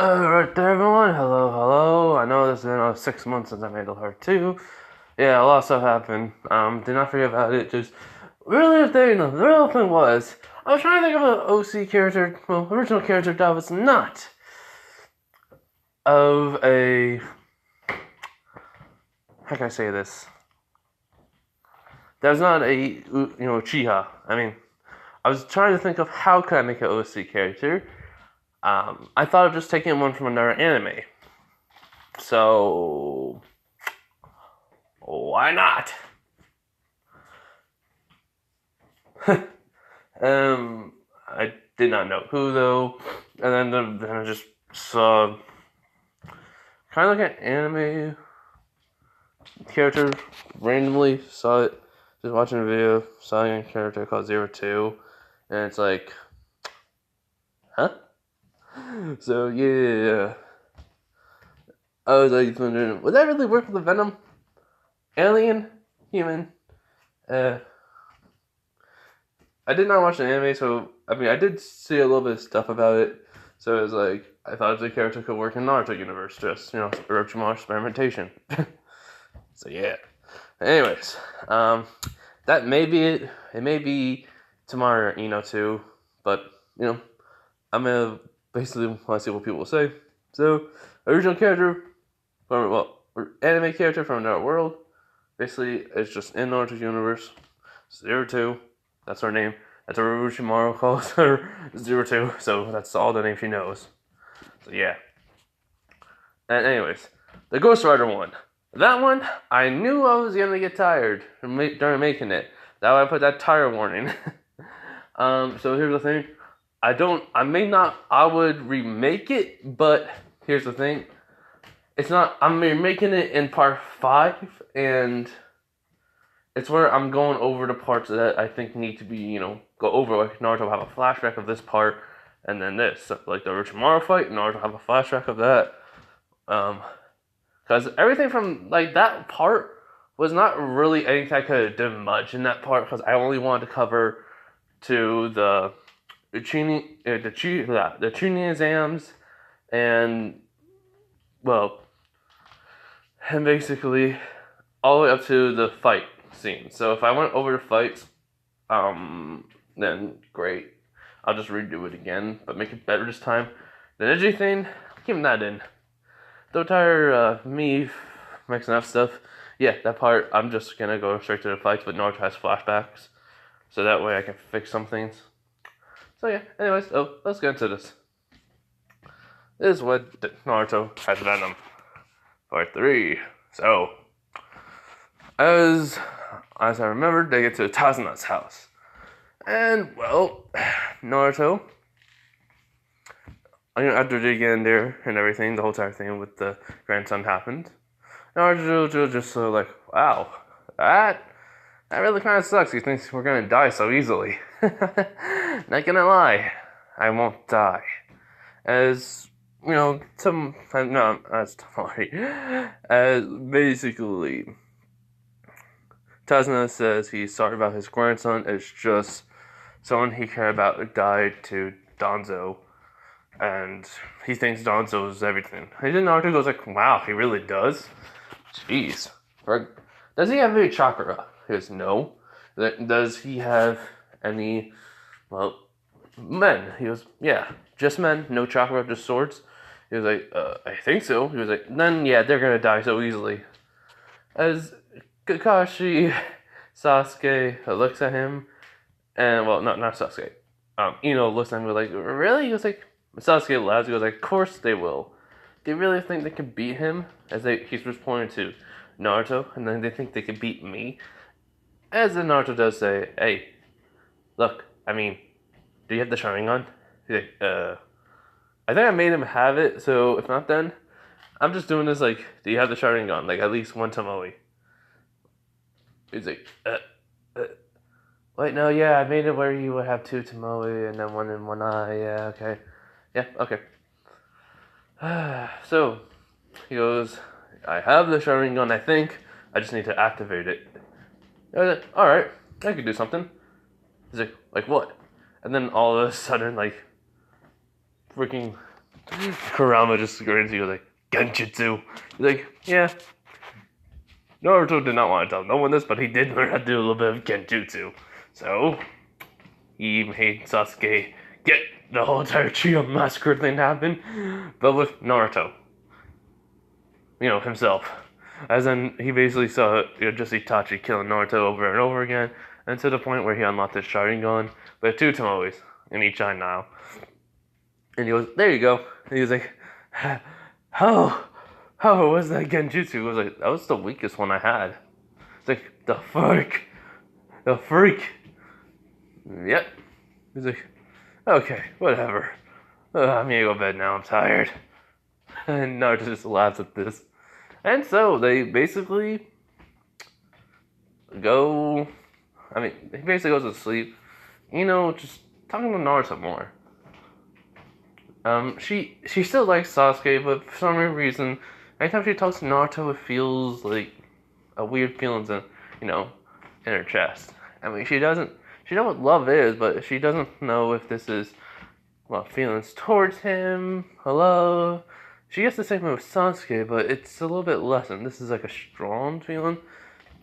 Right there, everyone. Hello, hello. I know it's been 6 months since I made Alert 2. Yeah, a lot of stuff happened. Did not forget about it. Just really, the real thing was, I was trying to think of an OC character, well, original character that was not of a. How can I say this? That was not a, Chiha. I mean, I was trying to think of how could I make an OC character. I thought of just taking one from another anime. So, why not? I did not know who though, and then I just saw kind of like an anime character randomly saw it, just watching a video, saw a character called 02, and it's like, huh? So yeah, I was like wondering, would that really work with the Venom? Alien, human, I did not watch the anime, so I mean I did see a little bit of stuff about it. So it was like I thought the character could work in Naruto universe, just Orochimaru experimentation. So yeah. Anyways, that may be it. It may be tomorrow, too. But I'm gonna basically want to see what people will say. So original character from anime character from another world. Basically, it's just in Naruto universe. 02. That's her name. That's what Orochimaru calls her 02. So that's all the name she knows. So yeah. And anyways, the Ghost Rider one. That one, I knew I was gonna get tired during making it. That's why I put that tire warning. So here's the thing. I would remake it, but here's the thing. It's not, I'm remaking it in part 5, and it's where I'm going over the parts that I think need to be, go over. Like Naruto will have a flashback of this part, and then this. So, like the Orochimaru fight, Naruto will have a flashback of that. Because everything from, like, that part was not really anything I could have done much in that part, because I only wanted to cover to the Chunin exams, and, well, and basically all the way up to the fight scene. So if I went over the fights, then great. I'll just redo it again, but make it better this time. The ninja thing, keep that in. Don't tire me mixing up stuff. Yeah, that part, I'm just gonna go straight to the fights, but Naruto has flashbacks. So that way I can fix some things. So yeah, anyways, let's get into this. This is what Naruto has Venom. Part 3. So, as I remember, they get to Tazuna's house. And, well, Naruto, after they get in there and everything, the whole entire thing with the grandson happened, Naruto just sort of like, wow, that really kind of sucks. He thinks we're going to die so easily. Not gonna lie, I won't die. As no, that's Tamari. As basically, Tazuna says he's sorry about his grandson. It's just someone he cared about died to Danzo, and he thinks Danzo is everything. And then Naruto goes like, "Wow, he really does." Jeez. Does he have any chakra? He goes, "No." Does he have any? Well, men. He goes, "Yeah, just men, no chakra, just swords." He was like, I think so. He was like, then yeah, they're gonna die so easily. As Kakashi, Sasuke looks at him, and well, not Sasuke. Looks at him like, really? He was like, Sasuke laughs. He goes like, of course they will. They really think they can beat him? He's just pointing to Naruto, and then they think they can beat me. As the Naruto does say, hey, look, I mean, do you have the Sharingan? He's like, I think I made him have it, so if not then, I'm just doing this like, do you have the Sharingan? Like, at least one Tomoe. He's like, wait, no, yeah, I made it where you would have two Tomoe and then one in one eye, yeah, okay. Yeah, okay. So, he goes, I have the Sharingan, I think, I just need to activate it. I was like, alright, I could do something. He's like what? And then all of a sudden, like, freaking Kurama just grins. He goes like, Genjutsu. He's like, yeah. Naruto did not want to tell no one this, but he did learn how to do a little bit of Genjutsu. So, he made Sasuke get the whole entire trio massacre thing happen, but with Naruto. Himself. As in, he basically saw just Itachi killing Naruto over and over again, and to the point where he unlocked his Sharingan, but two tomoes in each eye now. And he goes, there you go. And he was like, how was that Genjutsu? He was like, that was the weakest one I had. It's like, the freak. Yep. He's like, okay, whatever. I'm gonna go to bed now, I'm tired. And Naruto just laughs at this. And so they basically go. He basically goes to sleep. Just talking to Naruto more. She still likes Sasuke, but for some reason, anytime she talks to Naruto, it feels like a weird feelings in her chest. She doesn't. She knows what love is, but she doesn't know if this is feelings towards him. Hello. She gets the same with Sasuke, but it's a little bit less, and this is like a strong feeling,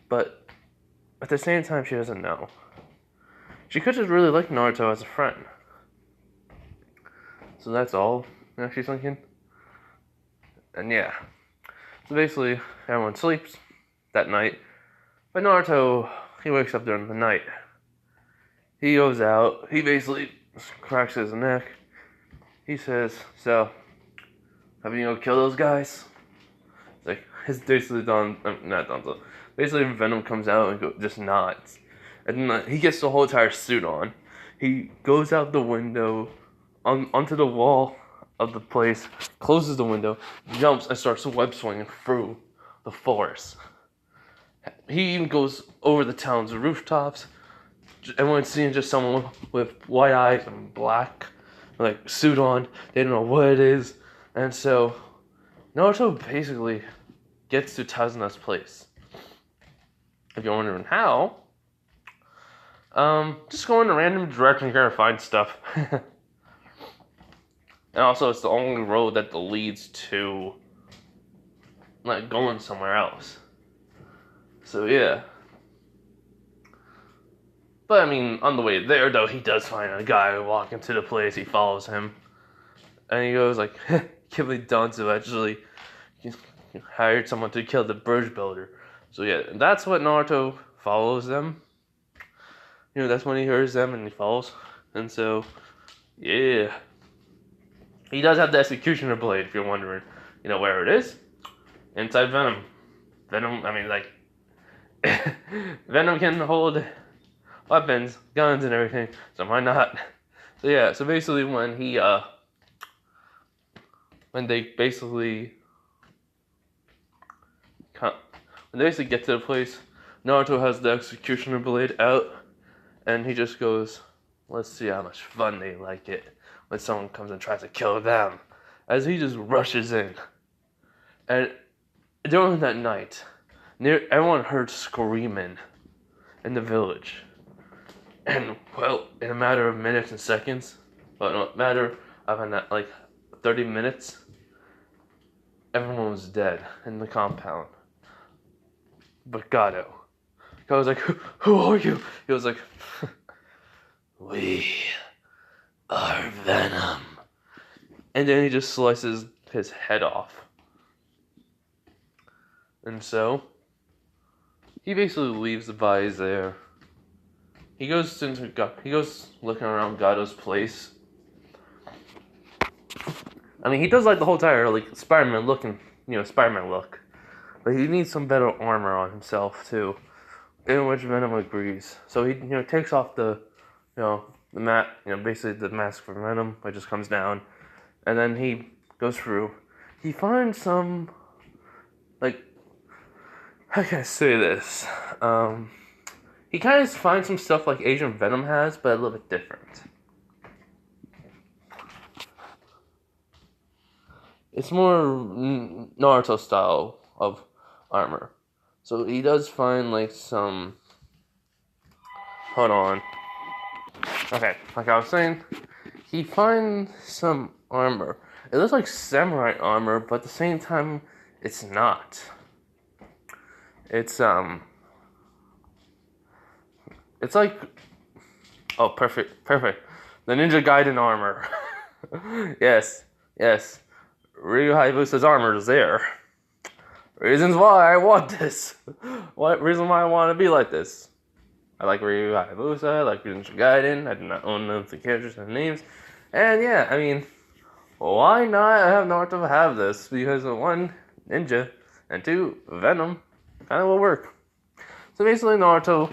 but at the same time, she doesn't know. She could just really like Naruto as a friend. So that's all she's thinking. And yeah. So basically, everyone sleeps that night, but Naruto, he wakes up during the night. He goes out, he basically cracks his neck. He says, so, have you kill those guys? It's like, his basically basically Venom comes out and just nods. And then he gets the whole entire suit on. He goes out the window, onto the wall of the place, closes the window, jumps and starts web swinging through the forest. He even goes over the town's rooftops. Everyone's seeing just someone with white eyes and black, suit on. They don't know what it is. And so, Naruto basically gets to Tazuna's place. If you're wondering how, just go in a random direction, you're gonna find stuff. And also, it's the only road that leads to, going somewhere else. So, yeah. But, on the way there, though, he does find a guy walking to the place. He follows him. And he goes, can't believe Danzo actually hired someone to kill the bridge builder. So, yeah, that's what Naruto follows them. That's when he hears them and he follows. And so, yeah. He does have the executioner blade, if you're wondering, where it is. Inside Venom. Venom can hold weapons, guns, and everything, so why not? So yeah, so basically when they basically get to the place, Naruto has the executioner blade out, and he just goes, let's see how much fun they like it when someone comes and tries to kill them, as he just rushes in. And during that night, everyone heard screaming in the village. And, in a matter of minutes and seconds, in a matter of 30 minutes, everyone was dead in the compound. But Gato was like, who are you? He was like, we are Venom. And then he just slices his head off. And so, he basically leaves the bodies there. He goes looking around Gato's place. He does the whole entire Spider-Man looking, Spider-Man look. But he needs some better armor on himself too. In which Venom agrees. So he takes off the basically the mask for Venom, which just comes down, and then he goes through. He finds some how can I say this? He kind of finds some stuff like Asian Venom has, but a little bit different. It's more Naruto style of armor. So he does find some... Hold on. Okay, like I was saying, he finds some armor. It looks like samurai armor, but at the same time, it's not. It's like, oh, perfect. The Ninja Gaiden armor. yes. Ryu Hayabusa's armor is there. Reasons why I want this. What reason why I want to be like this? I like Ryu Hayabusa, I like Ninja Gaiden, I do not own none of the characters and names. And yeah, I mean, why not have Naruto have this? Because one, Ninja, and two, Venom, kind of will work. So basically Naruto,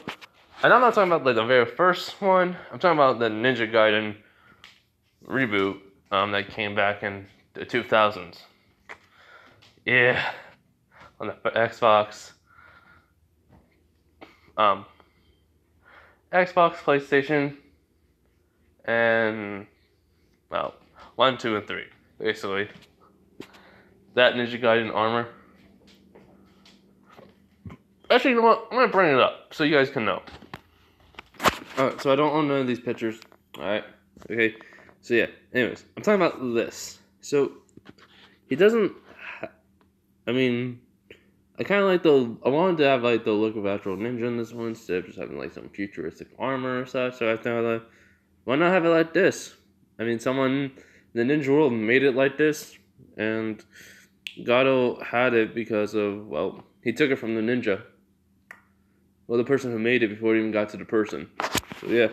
and I'm not talking about like the very first one, I'm talking about the Ninja Gaiden reboot that came back in the 2000s. Yeah, on the Xbox. Xbox, PlayStation, and, well, 1, 2, and 3, basically. That Ninja Gaiden armor. Actually, you know what? I'm going to bring it up so you guys can know. Alright, so I don't own none of these pictures. Alright, okay. So yeah, anyways, I'm talking about this. So, he doesn't, I mean, I kind of like I wanted to have like the look of actual ninja in this one instead of just having like some futuristic armor or such. So I thought, like, why not have it like this? I mean, someone in the ninja world made it like this, and Gato had it because of, well, he took it from the ninja. Well, the person who made it before it even got to the person. So yeah.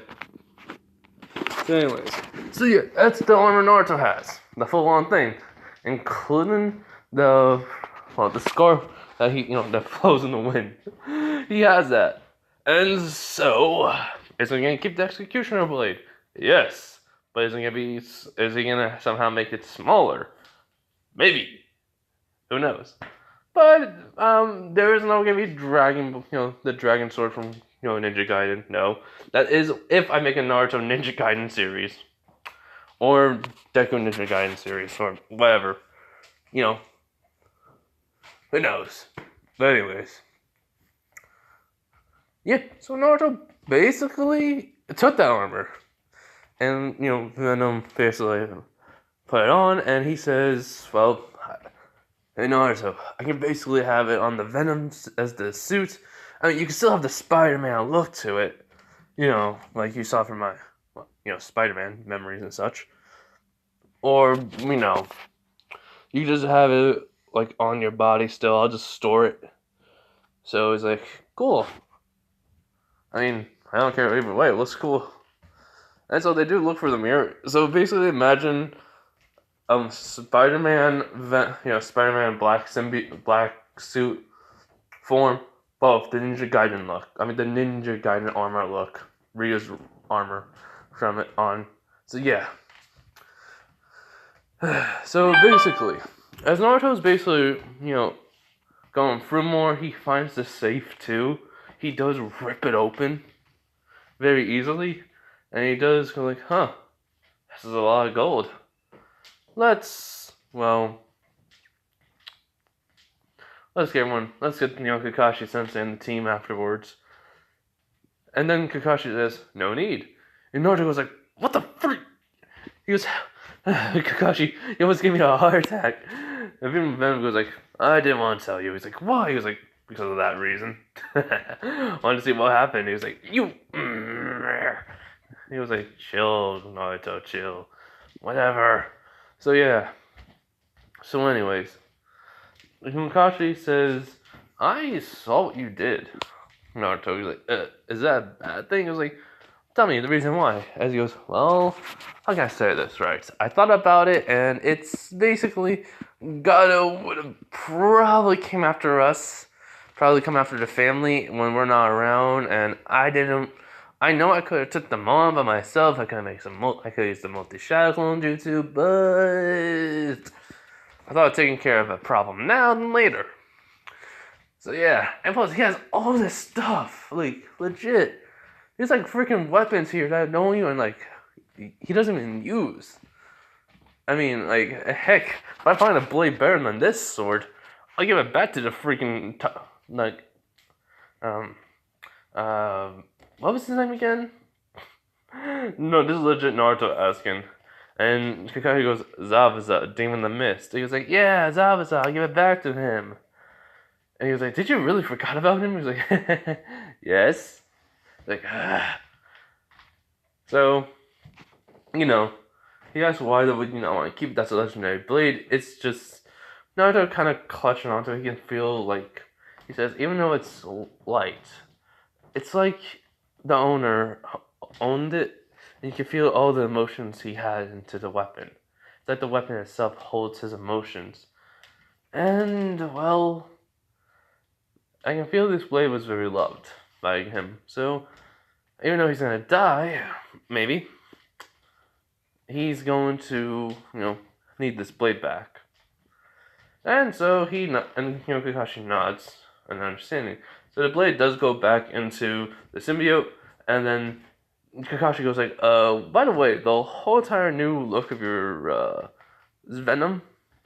So anyways, so yeah, that's the armor Naruto has, the full-on thing, including the scarf that that flows in the wind. He has that. And so, is he gonna keep the executioner blade? Yes. But is he gonna somehow make it smaller? Maybe. Who knows? But, there is no gonna be the dragon sword from, Ninja Gaiden. No. That is if I make a Naruto Ninja Gaiden series. Or Deku Ninja Gaiden series, or whatever. Who knows? But anyways. Yeah, so Naruto basically took that armor. And, Venom basically put it on, and he says, well, hey Naruto, I can basically have it on the Venom as the suit. I mean, you can still have the Spider-Man look to it. Like you saw from my, Spider-Man memories and such. Or, you just have it like on your body still. I'll just store it. So it's like, cool. I mean, I don't care either way. It looks cool. And so they do look for the mirror. So basically, imagine Spider-Man, Spider-Man black suit form. Well, the Ninja Gaiden look. I mean, the Ninja Gaiden armor look. Ryu's armor from it on. So yeah. So basically, as Naruto's basically, going through more, he finds the safe too. He does rip it open very easily. And he does go like, huh, this is a lot of gold. Let's get Kakashi Sensei and the team afterwards. And then Kakashi says, no need. And Naruto goes like, what the freak? He goes, Kakashi, you almost gave me a heart attack. And Venom goes like, I didn't want to tell you. He's like, why? He was like, because of that reason. Wanted to see what happened. He was like, you. He was like, chill, Naruto, chill. Whatever. So yeah. So anyways. Kakashi says, I saw what you did. Naruto, he's like, is that a bad thing? He was like, tell me the reason why. As he goes, well, how can I say this right? I thought about it, and it's basically, Gato would have probably come after us. Probably come after the family when we're not around, and I know I could have took them on by myself. I could have used the multi-shadow clone jutsu, but I thought of taking care of a problem now than later. So yeah, and plus he has all this stuff, like legit. There's like freaking weapons here that no one like he doesn't even use. I mean, like heck, if I find a blade better than this sword, I'll give it back to the freaking what was his name again? No, this is legit Naruto asking. And Kakashi goes, Zabuza, demon the mist. He was like, yeah, Zabuza, I'll give it back to him. And he was like, did you really forgot about him? He was like, yes. Like, ah. So, he asked why they would, want to keep that's a legendary blade. It's just Naruto kind of clutching onto it. He can feel like, he says, even though it's light, it's like the owner owned it, and you can feel all the emotions he had into the weapon. It's like the weapon itself holds his emotions. And, well, I can feel this blade was very loved by him. So, even though he's gonna die, maybe, he's going to, need this blade back. And so Kakashi nods an understanding. So the blade does go back into the symbiote, and then Kakashi goes like, by the way, the whole entire new look of your, venom?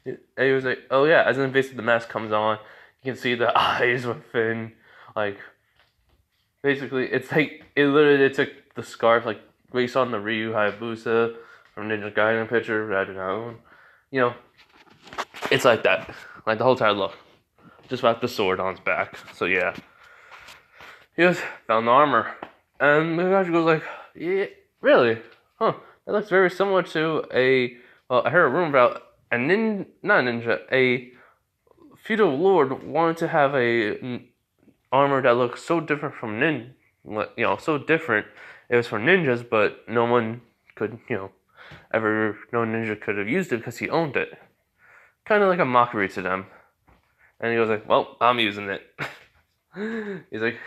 And he was like, oh yeah, as in basically the mask comes on, you can see the eyes within, like, basically, it's like, it took the scarf, like, what you saw in the Ryu Hayabusa from Ninja Gaiden picture, it's like that. Like, the whole entire look. Just without the sword on his back. So, yeah. He goes, found the armor. And Kakashi goes like, yeah, really? Huh. That looks very similar to I heard a rumor about a feudal lord wanted to have a armor that looks so different from so different. It was for ninjas, but no one could, no ninja could have used it because he owned it. Kind of like a mockery to them. And he was like, well, I'm using it. He's like,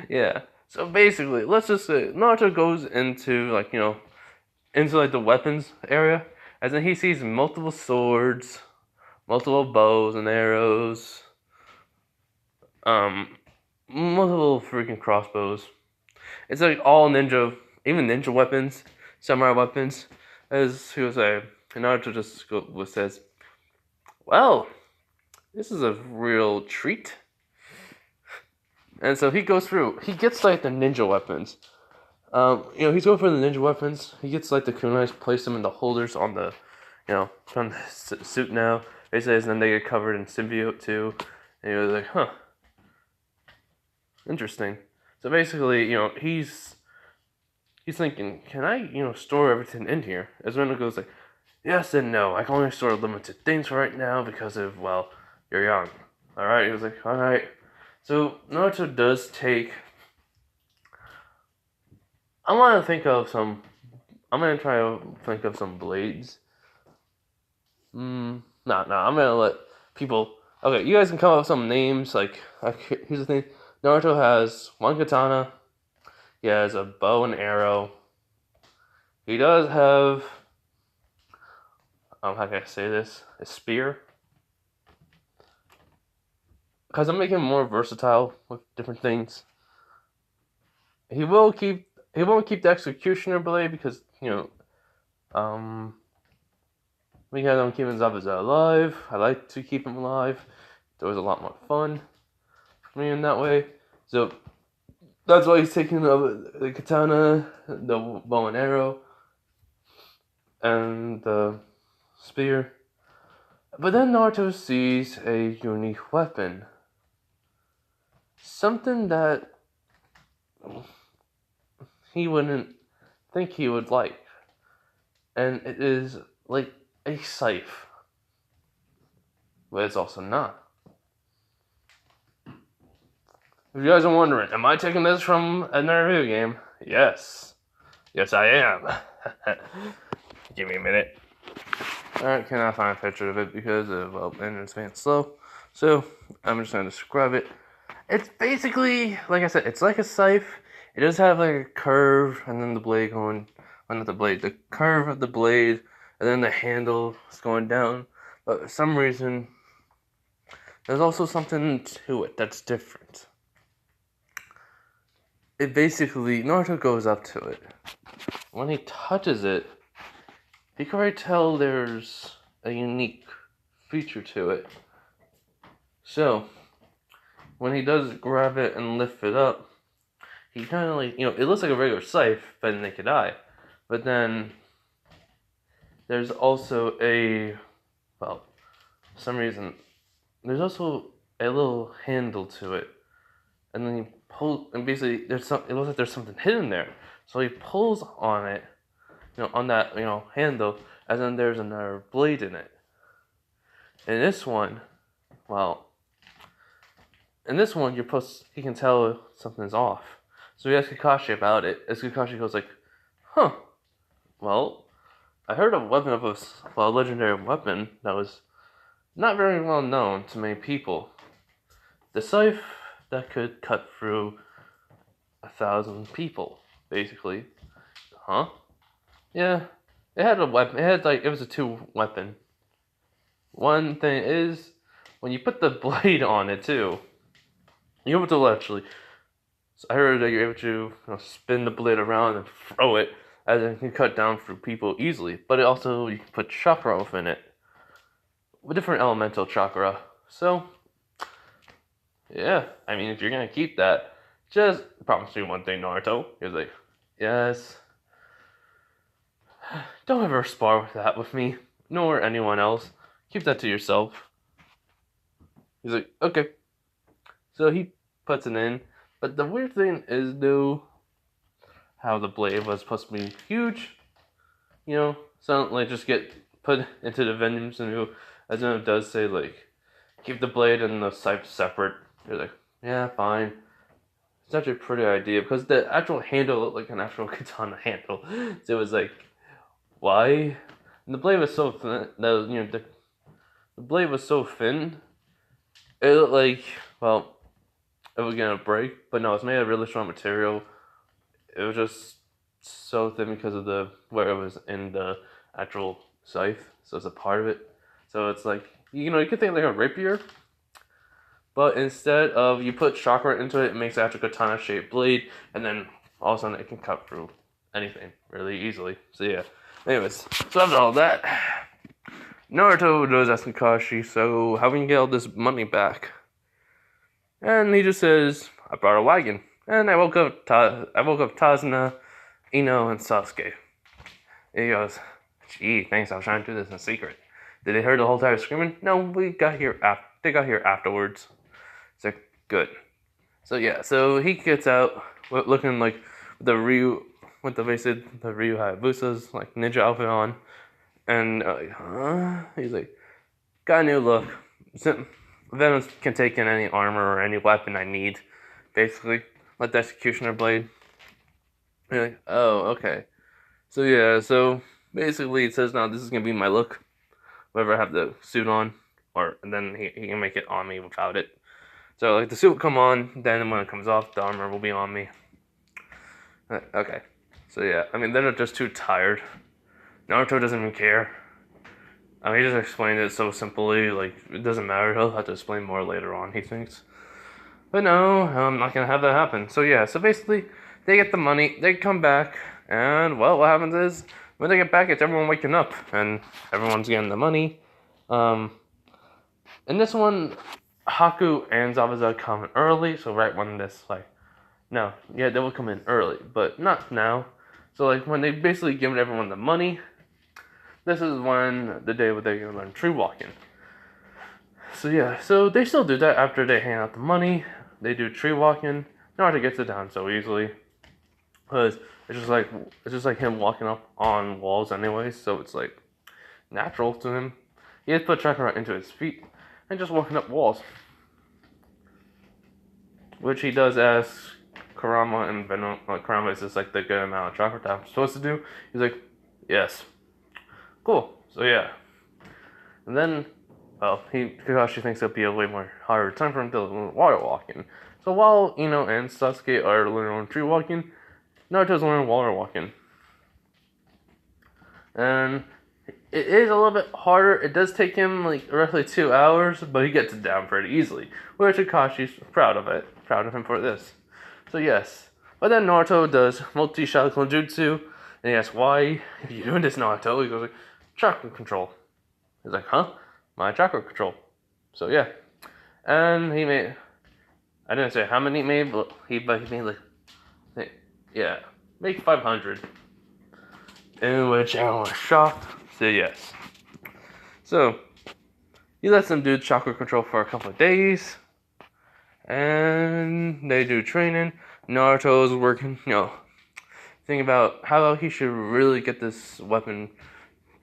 yeah. So basically, let's just say Naruto goes into the weapons area, as in he sees multiple swords, multiple bows and arrows, multiple freaking crossbows. It's like all ninja, even ninja weapons, samurai weapons. As he was saying, Naruto just says, well, this is a real treat. And so he goes through. He gets like the ninja weapons. He's going for the ninja weapons. He gets like the kunais, place them in the holders on the, from the suit now. He says, and then they get covered in symbiote too. And he was like, huh, interesting. So basically, he's thinking, can I, store everything in here? As Reno goes like, yes and no. I can only store limited things for right now because of, well, you're young. All right. He was like, all right. So Naruto does take. I'm gonna try to think of some blades. No. I'm gonna let people. Okay, you guys can come up with some names. Like, here's the thing: Naruto has one katana. He has a bow and arrow. He does have. How can I say this? A spear. Because I'm making him more versatile with different things. He won't keep the executioner blade because we have him keeping Zabuza alive. I like to keep him alive. It was a lot more fun for me in that way. So that's why he's taking the katana, the bow and arrow, and the spear. But then Naruto sees a unique weapon. Something that he wouldn't think he would like. And it is like a scythe. But it's also not. If you guys are wondering, am I taking this from another video game? Yes. Yes, I am. Give me a minute. Alright, cannot find a picture of it because of, internet's being slow. So, I'm just going to describe it. It's basically, like I said, it's like a scythe. It does have like a curve, and then the blade going, well, not the blade, the curve of the blade, and then the handle is going down. But for some reason, there's also something to it that's different. It basically, Naruto goes up to it. When he touches it, you can already tell there's a unique feature to it. So, when he does grab it and lift it up, he kind of like, it looks like a regular scythe, but naked eye. But then, there's also for some reason, there's also a little handle to it. And then he pulls, and basically it looks like there's something hidden there. So he pulls on it, on that, handle, and then there's another blade in it. In this one, well, he can tell something's off. So he asks Kakashi about it. As Kakashi goes like, huh, well, I heard a legendary weapon that was not very well known to many people. The scythe that could cut through 1,000 people, basically. Huh? Yeah. It had a weapon. It was a 2-weapon. One thing is, when you put the blade on it too, you're able to actually. So I heard that you're able to spin the blade around and throw it, as it can cut down through people easily. But you can put chakra within it, with different elemental chakra. So, yeah, I mean, if you're gonna keep that, just promise me one thing, Naruto. He was like, yes. Don't ever spar with that with me, nor anyone else. Keep that to yourself. He's like, okay. So he puts it in. But the weird thing is, though, how the blade was supposed to be huge. Suddenly just get put into the venom canoe, as then it does say, keep the blade and the scythe separate. You're like, yeah, fine. It's actually a pretty idea, because the actual handle looked like an actual katana handle. So it was like, why? And the blade was so thin, the blade was so thin, it looked like, it was gonna break, but no, it's made of really strong material. It was just so thin because of where it was in the actual scythe, so it's a part of it. So it's like, you could think like a rapier, but instead of you put chakra into it, it makes an actual katana shaped blade, and then all of a sudden it can cut through anything really easily. So yeah. Anyways, so after all that, Naruto does ask Kakashi, so how can you get all this money back? And he just says, I brought a wagon. And I woke up Tazuna, Ino, and Sasuke. And he goes, gee, thanks, I was trying to do this in secret. Did they hear the whole time screaming? No, they got here afterwards. It's like, good. So yeah, so he gets out looking like the Ryu Hayabusa's like ninja outfit on. And he's like, got a new look. Venom can take in any armor or any weapon I need, basically, like the executioner blade. And you're like, oh, okay. So yeah, so basically it says now this is gonna be my look, whenever I have the suit on, and then he can make it on me without it. So like the suit will come on, then when it comes off, the armor will be on me. Okay. So yeah, I mean, they're not just too tired. Naruto doesn't even care. I mean, he just explained it so simply, like, it doesn't matter, he'll have to explain more later on, he thinks. But no, I'm not gonna have that happen. So yeah, so basically, they get the money, they come back, and, well, what happens is, when they get back, it's everyone waking up, and everyone's getting the money. In this one, Haku and Zabuza come early, so right when this, no, yeah, they will come in early, but not now. So, when they basically given everyone the money, this is the day where they're going to learn tree walking. So yeah, so they still do that after they hand out the money. They do tree walking. Naruto gets it down so easily, because it's just like him walking up on walls anyway. So it's like natural to him. He has put chakra into his feet and just walking up walls, which he does ask Kurama and Venom. Kurama is just like the good amount of chakra that I'm supposed to do. He's like, yes. Cool. So yeah, and then, Kakashi thinks it'll be a way more harder time for him to learn water walking. So while Ino and Sasuke are learning tree walking, Naruto's learning water walking, and it is a little bit harder. It does take him roughly 2 hours, but he gets it down pretty easily. Which Kakashi's proud of him for this. So yes, but then Naruto does multi-shot jutsu, and he asks, "Why are you doing this, Naruto?" He goes like, chakra control. He's like, huh? My chakra control. So yeah. And he made, I didn't say how many he made, but he made make 500. In which everyone was shocked. say yes. So he lets them do chakra control for a couple of days, and they do training. Naruto's working, thinking about how he should really get this weapon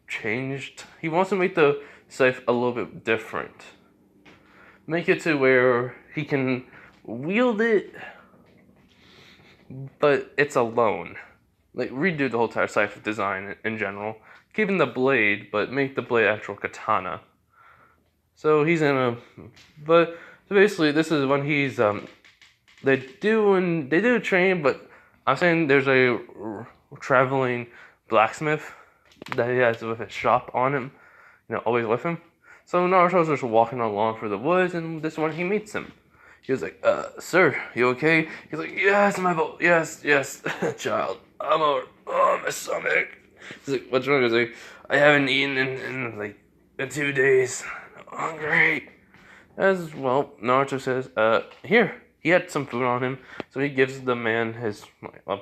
changed. He wants to make the scythe a little bit different. Make it to where he can wield it, but it's alone. Like, redo the whole entire scythe design in general. Keeping the blade, but make the blade actual katana. So he's so basically this is when he's, they do train, but I'm saying there's a traveling blacksmith that he has with his shop on him, always with him. So Naruto's just walking along through the woods, and this one he meets him. He was like, sir, you okay? He's like, yes, yes, child. I'm over. Oh, my stomach. He's like, what's wrong? He's like, I haven't eaten in 2 days. I'm hungry. As well, Naruto says, here. He had some food on him, so he gives the man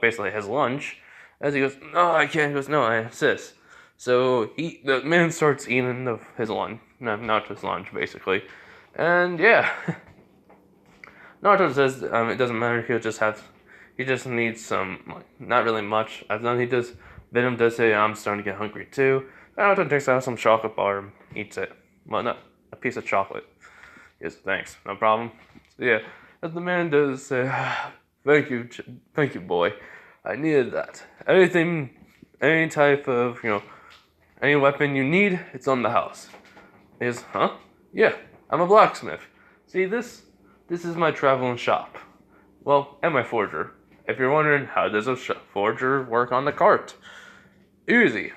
basically his lunch. As he goes, no, I can't. He goes, no, I insist. So the man starts eating his lunch, Naruto's lunch, basically. And yeah. Naruto says it doesn't matter. He just needs some, not really much. As long as Venom does say, I'm starting to get hungry too. Naruto takes out some chocolate bar and eats it. Well, not a piece of chocolate. He goes, thanks, no problem. So yeah, as the man does say, thank you, boy. I needed that. Any type of, any weapon you need, it's on the house. He goes, huh? Yeah, I'm a blacksmith. See, this is my traveling shop. Well, and my forger. If you're wondering, how does a forger work on the cart? Easy.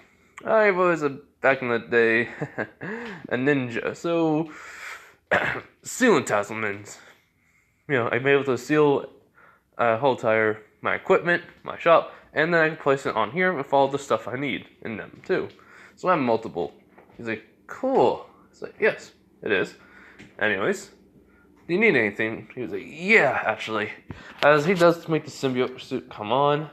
I was, back in the day, a ninja, so sealing talismans. I'm able to seal a whole entire, my equipment, my shop, and then I can place it on here with all the stuff I need in them, too. So I have multiple. He's like, cool. It's like, yes, it is. Anyways, do you need anything? He was like, yeah, actually. As he does make the symbiote suit come on.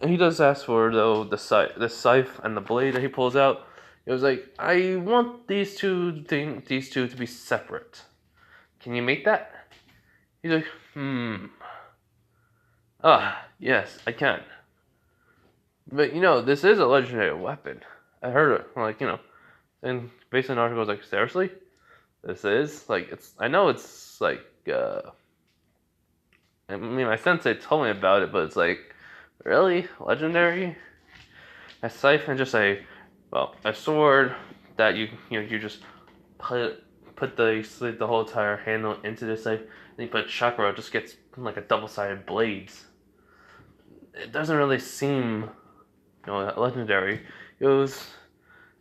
And he does ask for, though, the scythe and the blade that he pulls out. It was like, I want these two to be separate. Can you make that? He's like, yes, I can. But, this is a legendary weapon. I heard it, and basically Naruto goes like, seriously? This is? I know it's, my sensei told me about it, but it's like, really? Legendary? A scythe and just a sword that you just put the whole entire handle into the scythe, and you put chakra, it just gets like a double-sided blades. It doesn't really seem, legendary. It goes,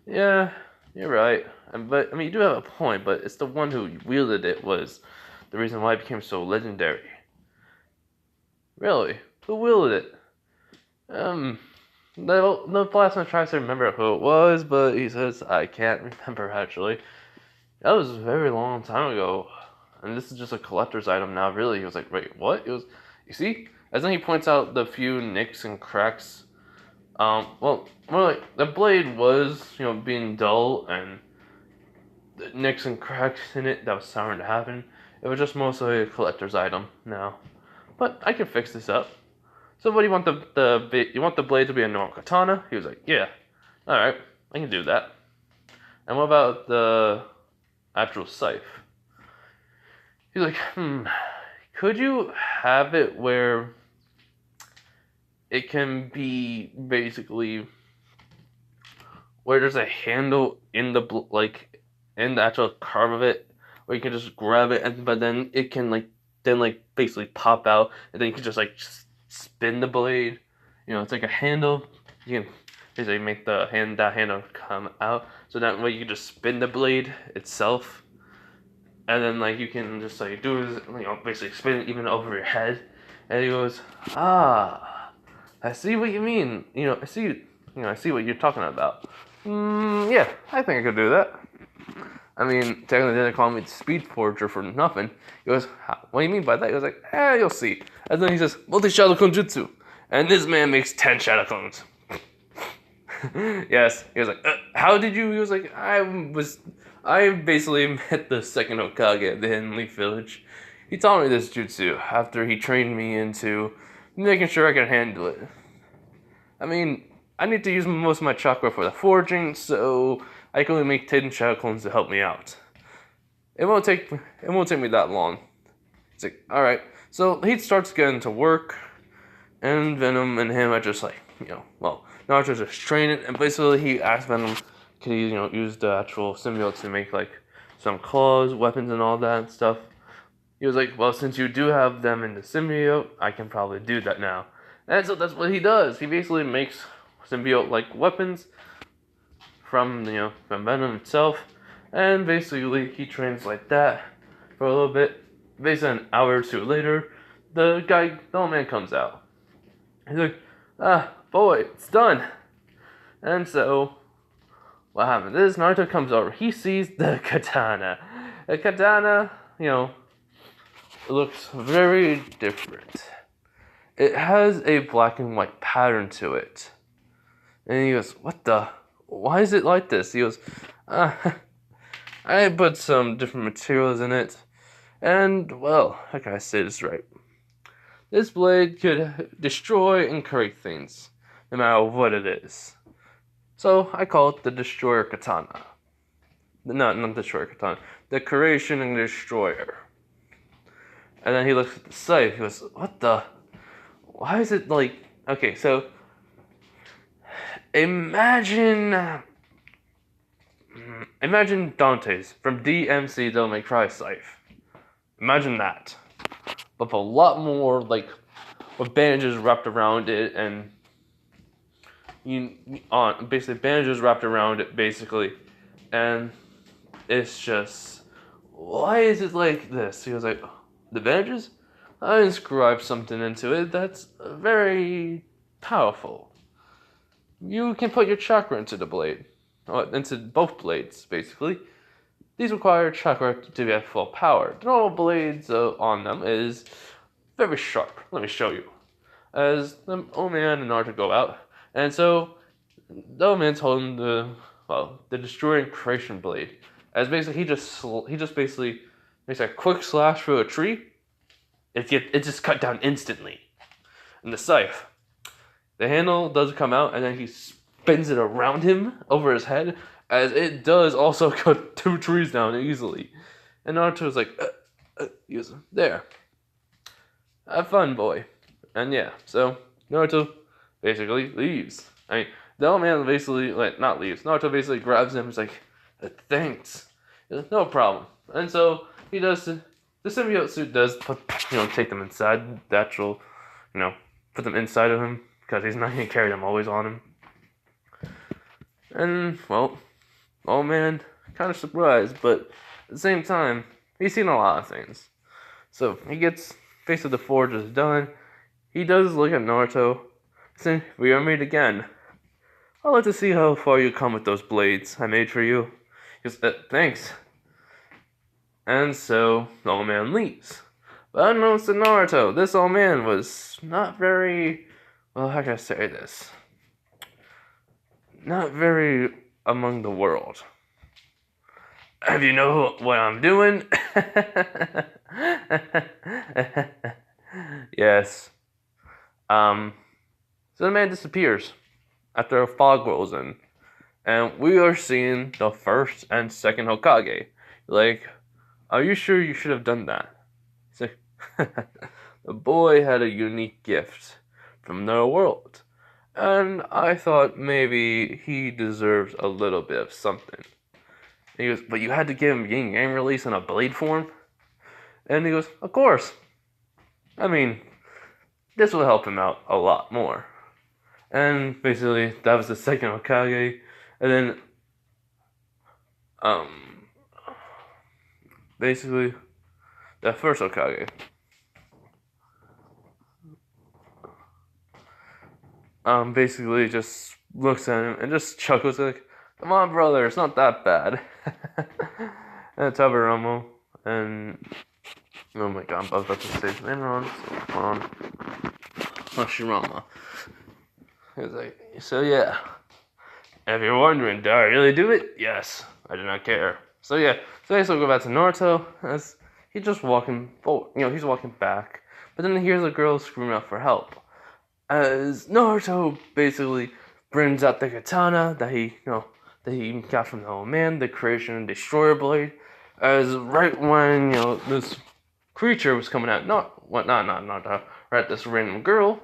yeah, you're right. But, you do have a point, but it's the one who wielded it was the reason why it became so legendary. Really? Who wielded it? The blacksmith tries to remember who it was, but he says, I can't remember, actually. That was a very long time ago. And this is just a collector's item now, really. He was like, wait, what? It was, you see? As then he points out the few nicks and cracks. More like, the blade was, being dull, and the nicks and cracks in it that was starting to happen. It was just mostly a collector's item now. But I can fix this up. So what do you want you want the blade to be a normal katana? He was like, yeah. Alright, I can do that. And what about the actual scythe? He's like, could you have it where it can be basically where there's a handle in the in the actual carve of it, where you can just grab it, but then it can basically pop out, and then you can just spin the blade. It's like a handle. You can basically make that handle come out, so that way you can just spin the blade itself, and then you can just do basically spin it even over your head. And he goes, I see what you mean. I see what you're talking about. Yeah, I think I could do that. Technically they didn't call me the Speed Forger for nothing. He goes, what do you mean by that? He was like, you'll see. And then he says, multi-shadow clone jutsu. And this man makes 10 shadow clones. Yes, he was like, how did you? He was like, I basically met the second Hokage at the Hidden Leaf Village. He taught me this jutsu after he trained me into making sure I could handle it. I mean, I need to use most of my chakra for the forging, so I can only make 10 shadow clones to help me out. It won't take me that long. It's like, alright. So he starts getting to work, and Venom and him are just like, Naruto's just training, and basically he asked Venom, could he, use the actual symbiote to make like some claws, weapons, and all that stuff. He was like, well, since you do have them in the symbiote, I can probably do that now. And so that's what he does. He basically makes symbiote-like weapons from Venom itself, and basically he trains like that for a little bit. Basically, an hour or two later, the old man comes out. He's like, boy, it's done. And so, what happens is Naruto comes over. He sees the katana. The katana, looks very different. It has a black and white pattern to it. And he goes, why is it like this? He goes, I put some different materials in it. And, well, how can I say this right? This blade could destroy and create things, no matter what it is. So, I call it the Destroyer Katana. No, not Destroyer Katana. The Creation and Destroyer. And then he looks at the site. He goes, why is it like... Okay, so... Imagine Dante's from DMC Devil May Cry scythe. Imagine that. But with a lot more, like, with bandages wrapped around it, and... basically, bandages wrapped around it, basically. And... It's just... Why is it like this? He was like... The bandages? I inscribed something into it that's very powerful. You can put your chakra into the blade. Into both blades, basically. These require chakra to be at full power. The normal blades on them is very sharp. Let me show you. As the old man and Naruto go out. And so, the old man's holding the Destroying Creation blade. As basically, he just basically makes a quick slash through a tree. It just cut down instantly. And the scythe. The handle does come out, and then he spins it around him over his head, as it does also cut 2 trees down easily. And Naruto's like, he goes, there. Have fun, boy. And yeah, so Naruto basically leaves. I mean, the old man basically, not leaves. Naruto basically grabs him and is like, thanks. Like, no problem. And so he does, the symbiote suit does take them inside the actual, put them inside of him. Because he's not going to carry them always on him. And, well, old man, kind of surprised, but at the same time, he's seen a lot of things. So, he gets, basically the forge is done. He does look at Naruto, saying, we are meet again. I'd like to see how far you come with those blades I made for you. He goes, thanks. And so, the old man leaves. But unknowns to Naruto, this old man was not very... Well, how can I say this? Not very among the world. Have you know what I'm doing? Yes. So the man disappears after a fog rolls in. And we are seeing the first and second Hokage. Like, are you sure you should have done that? He's like, the boy had a unique gift from their world, and I thought maybe he deserves a little bit of something. And he goes, but you had to give him yin yang release in a blade form? And he goes, of course. I mean, this will help him out a lot more. And basically, that was the second Hokage, and then, basically, the first Hokage. Basically just looks at him and just chuckles like, come on, brother, it's not that bad. And Tabaramo, and, oh my god, I was about to say his name wrong, so hold on. Hashirama. He's like, so yeah, And if you're wondering, did I really do it? Yes, I did not care. So yeah, so I still go back to Naruto as he's just walking forward. He's walking back, but then he hears a girl screaming out for help. As Naruto basically brings out the katana that he got from the old man, the creation and destroyer blade. As right when this creature was coming out, right, this random girl,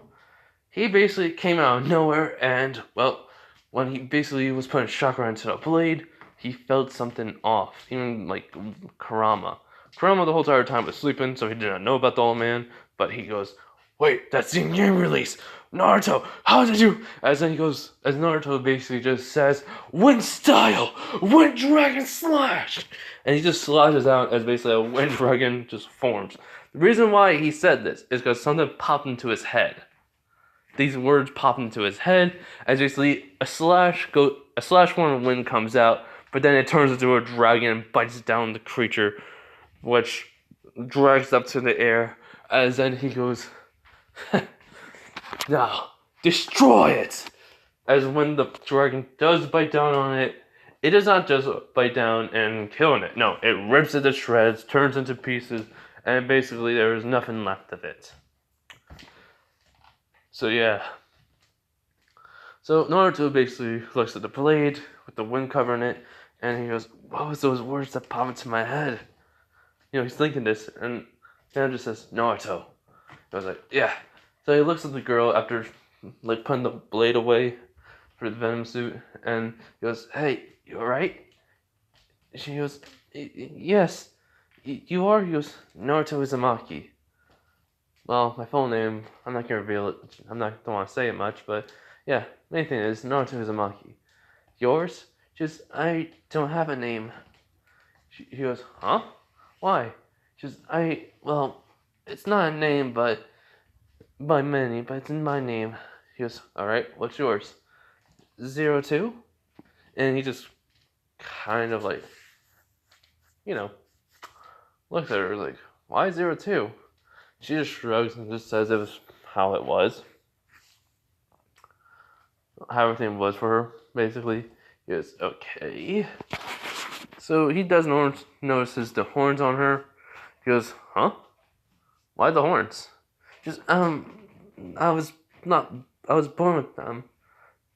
he basically came out of nowhere, and well, when he basically was putting chakra into the blade, he felt something off. Even like Kurama. Kurama the whole entire time was sleeping, so he did not know about the old man. But he goes, "Wait, that's the game release, Naruto. How did you?" As Naruto basically just says, "Wind style, wind dragon slash," and he just slashes out as basically a wind dragon just forms. The reason why he said this is because something popped into his head. These words pop into his head as basically a slash form of wind comes out, but then it turns into a dragon and bites down the creature, which drags up to the air. As then he goes, "Now destroy it!" As when the dragon does bite down on it, it does not just bite down and killing it. No, it rips it to shreds, turns into pieces, and basically there is nothing left of it. So yeah. So Naruto basically looks at the blade with the wind covering it, and he goes, "What was those words that popped into my head?" He's thinking this, and then just says, "Naruto." I was like, "Yeah." So he looks at the girl after like putting the blade away for the venom suit, and he goes, "Hey, you alright?" She goes, "Yes, you are." He goes, "Naruto Uzumaki." Well, my full name, I'm not gonna reveal it. Don't want to say it much, but yeah, main thing is Naruto Uzumaki. Yours? Just I don't have a name. She goes, "Huh? Why?" She goes, well, it's not a name, but by many, but it's in my name. He goes, "Alright, what's yours?" 02? And he just kind of like, looks at her like, "Why 02? She just shrugs and just says it was how it was. How everything was for her, basically. He goes, "Okay." So he does notices the horns on her. He goes, "Huh? Why the horns?" Just, I was born with them.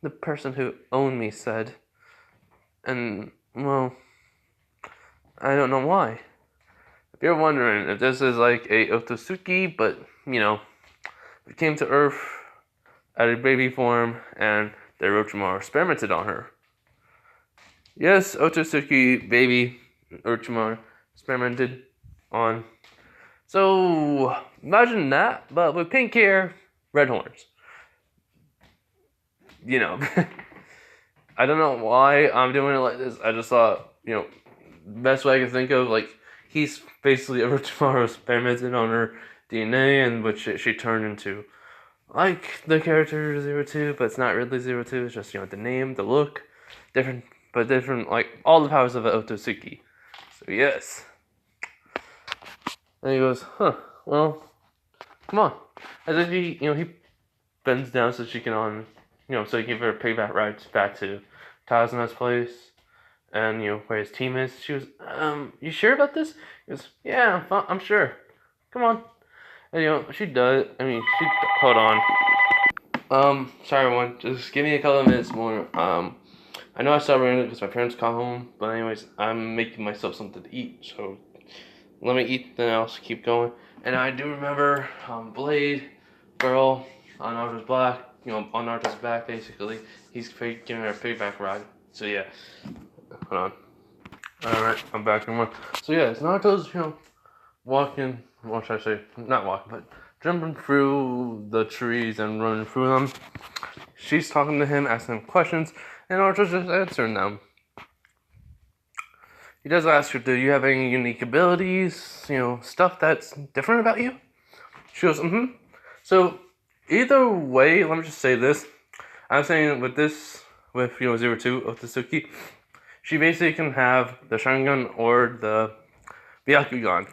The person who owned me said. And, well, I don't know why. If you're wondering if this is like a Otsutsuki, but, it came to Earth at a baby form, and the Orochimaru experimented on her. Yes, Otsutsuki baby Orochimaru experimented on. So, imagine that, but with pink hair, red horns. I don't know why I'm doing it like this. I just thought, best way I can think of, like, he's basically Orochimaru experimented on her DNA, and which she turned into, like, the character 02, but it's not really 02, it's just, the name, the look, different, like, all the powers of Otsutsuki. So, yes. And he goes, "Huh, well, come on." As if he bends down so she can, so he can give her a payback ride back to Tazuna's place, and, where his team is. She goes, "You sure about this?" He goes, "Yeah, I'm sure. Come on." And, she does, hold on. Sorry everyone, just give me a couple of minutes more. I know I started running because my parents got home, but anyways, I'm making myself something to eat, so let me eat, then I'll keep going. And I do remember, Blade, girl, on Naruto's back, basically. He's giving her a payback ride. So yeah, hold on. Alright, I'm back in one. So yeah, Naruto's, walking, what should I say? Not walking, but jumping through the trees and running through them. She's talking to him, asking him questions, and Naruto's just answering them. He does ask her, "Do you have any unique abilities? Stuff that's different about you?" She goes, "Mm-hmm." So, either way, let me just say this. I'm saying with 02, Otsutsuki, she basically can have the Sharingan or the Byakugan.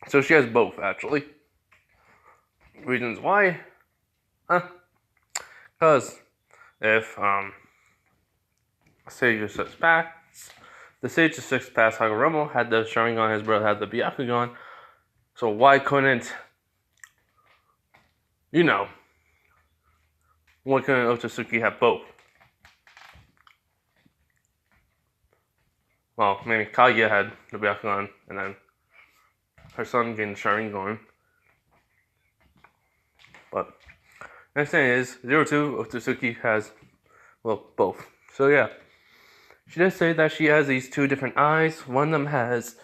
So she has both, actually. Reasons why? Because if, Stage of Six Paths. The Stage of Six Paths Hagoromo had the Sharingan, his brother had the Byakugan. So why couldn't, you know, why couldn't Otsutsuki have both? Well, maybe Kaguya had the Byakugan, and then her son gained the Sharingan. But next thing is, 02, Otsutsuki has, well, both. So yeah. She does say that she has these two different eyes. One of them has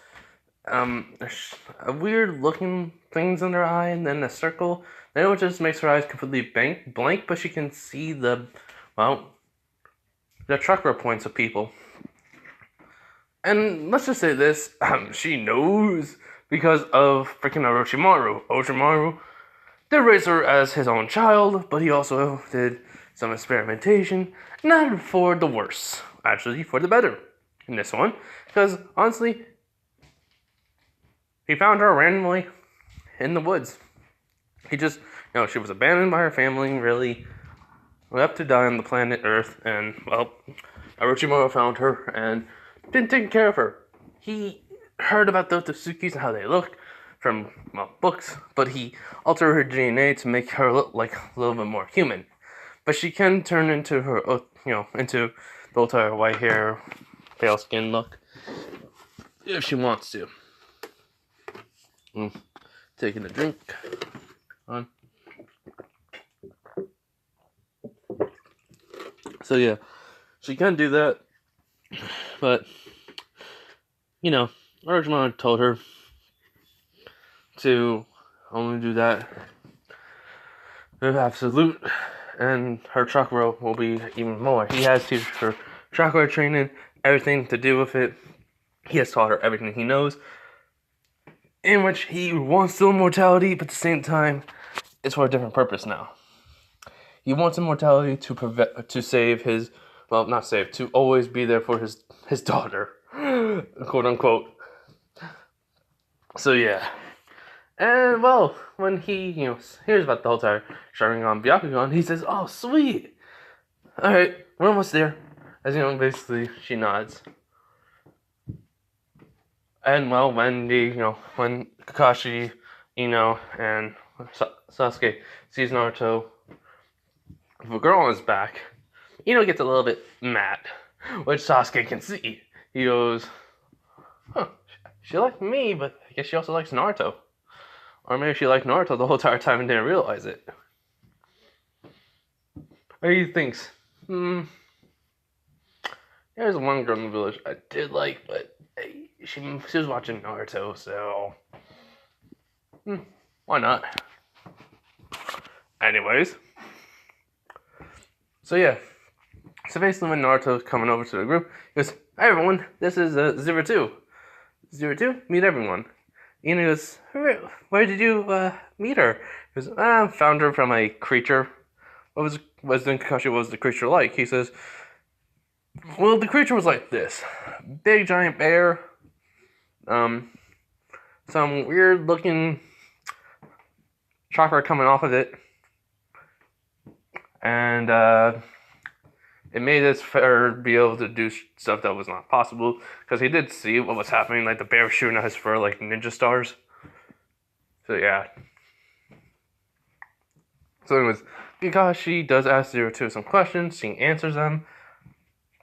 a weird looking things in her eye, and then a circle. Then it just makes her eyes completely blank, but she can see the chakra points of people. And let's just say this, she knows because of freaking Orochimaru. Orochimaru did raise her as his own child, but he also did some experimentation, not for the worse, actually for the better in this one, because honestly, he found her randomly in the woods. He just, she was abandoned by her family, really left to die on the planet Earth, and, well, Orochimaru found her and been taking care of her. He heard about the Otsutsuki's and how they look from, books, but he altered her DNA to make her look like a little bit more human. But she can turn into her, into the entire white hair, pale skin look, if she wants to. Taking a drink. On. So yeah, she can do that, but Orochimaru told her to only do that with absolute, and her chakra will be even more. He has teach her chakra training, everything to do with it. He has taught her everything he knows, in which he wants the immortality, but at the same time, it's for a different purpose now. He wants immortality to save his, not save, to always be there for his daughter, quote unquote. So yeah. And, well, when he, hears about the whole entire Sharingan Byakugan, he says, oh, sweet! Alright, we're almost there. As basically, she nods. And, well, when when Kakashi, and Sasuke sees Naruto with a girl on his back, gets a little bit mad, which Sasuke can see. He goes, she liked me, but I guess she also likes Naruto. Or maybe she liked Naruto the whole entire time and didn't realize it. Or he thinks, there's one girl in the village I did like, but she was watching Naruto, so why not? Anyways. So yeah. So basically when Naruto's coming over to the group, he goes, hi everyone, this is 02. 02, meet everyone. And he goes, where did you meet her? He goes, I found her from a creature. What was the creature like? He says, well, the creature was like this. Big giant bear. Some weird looking chakra coming off of it. And it made this fur be able to do stuff that was not possible, because he did see what was happening, like the bear shooting at his fur like ninja stars. So yeah. So anyways, because she does ask 02 some questions, she answers them,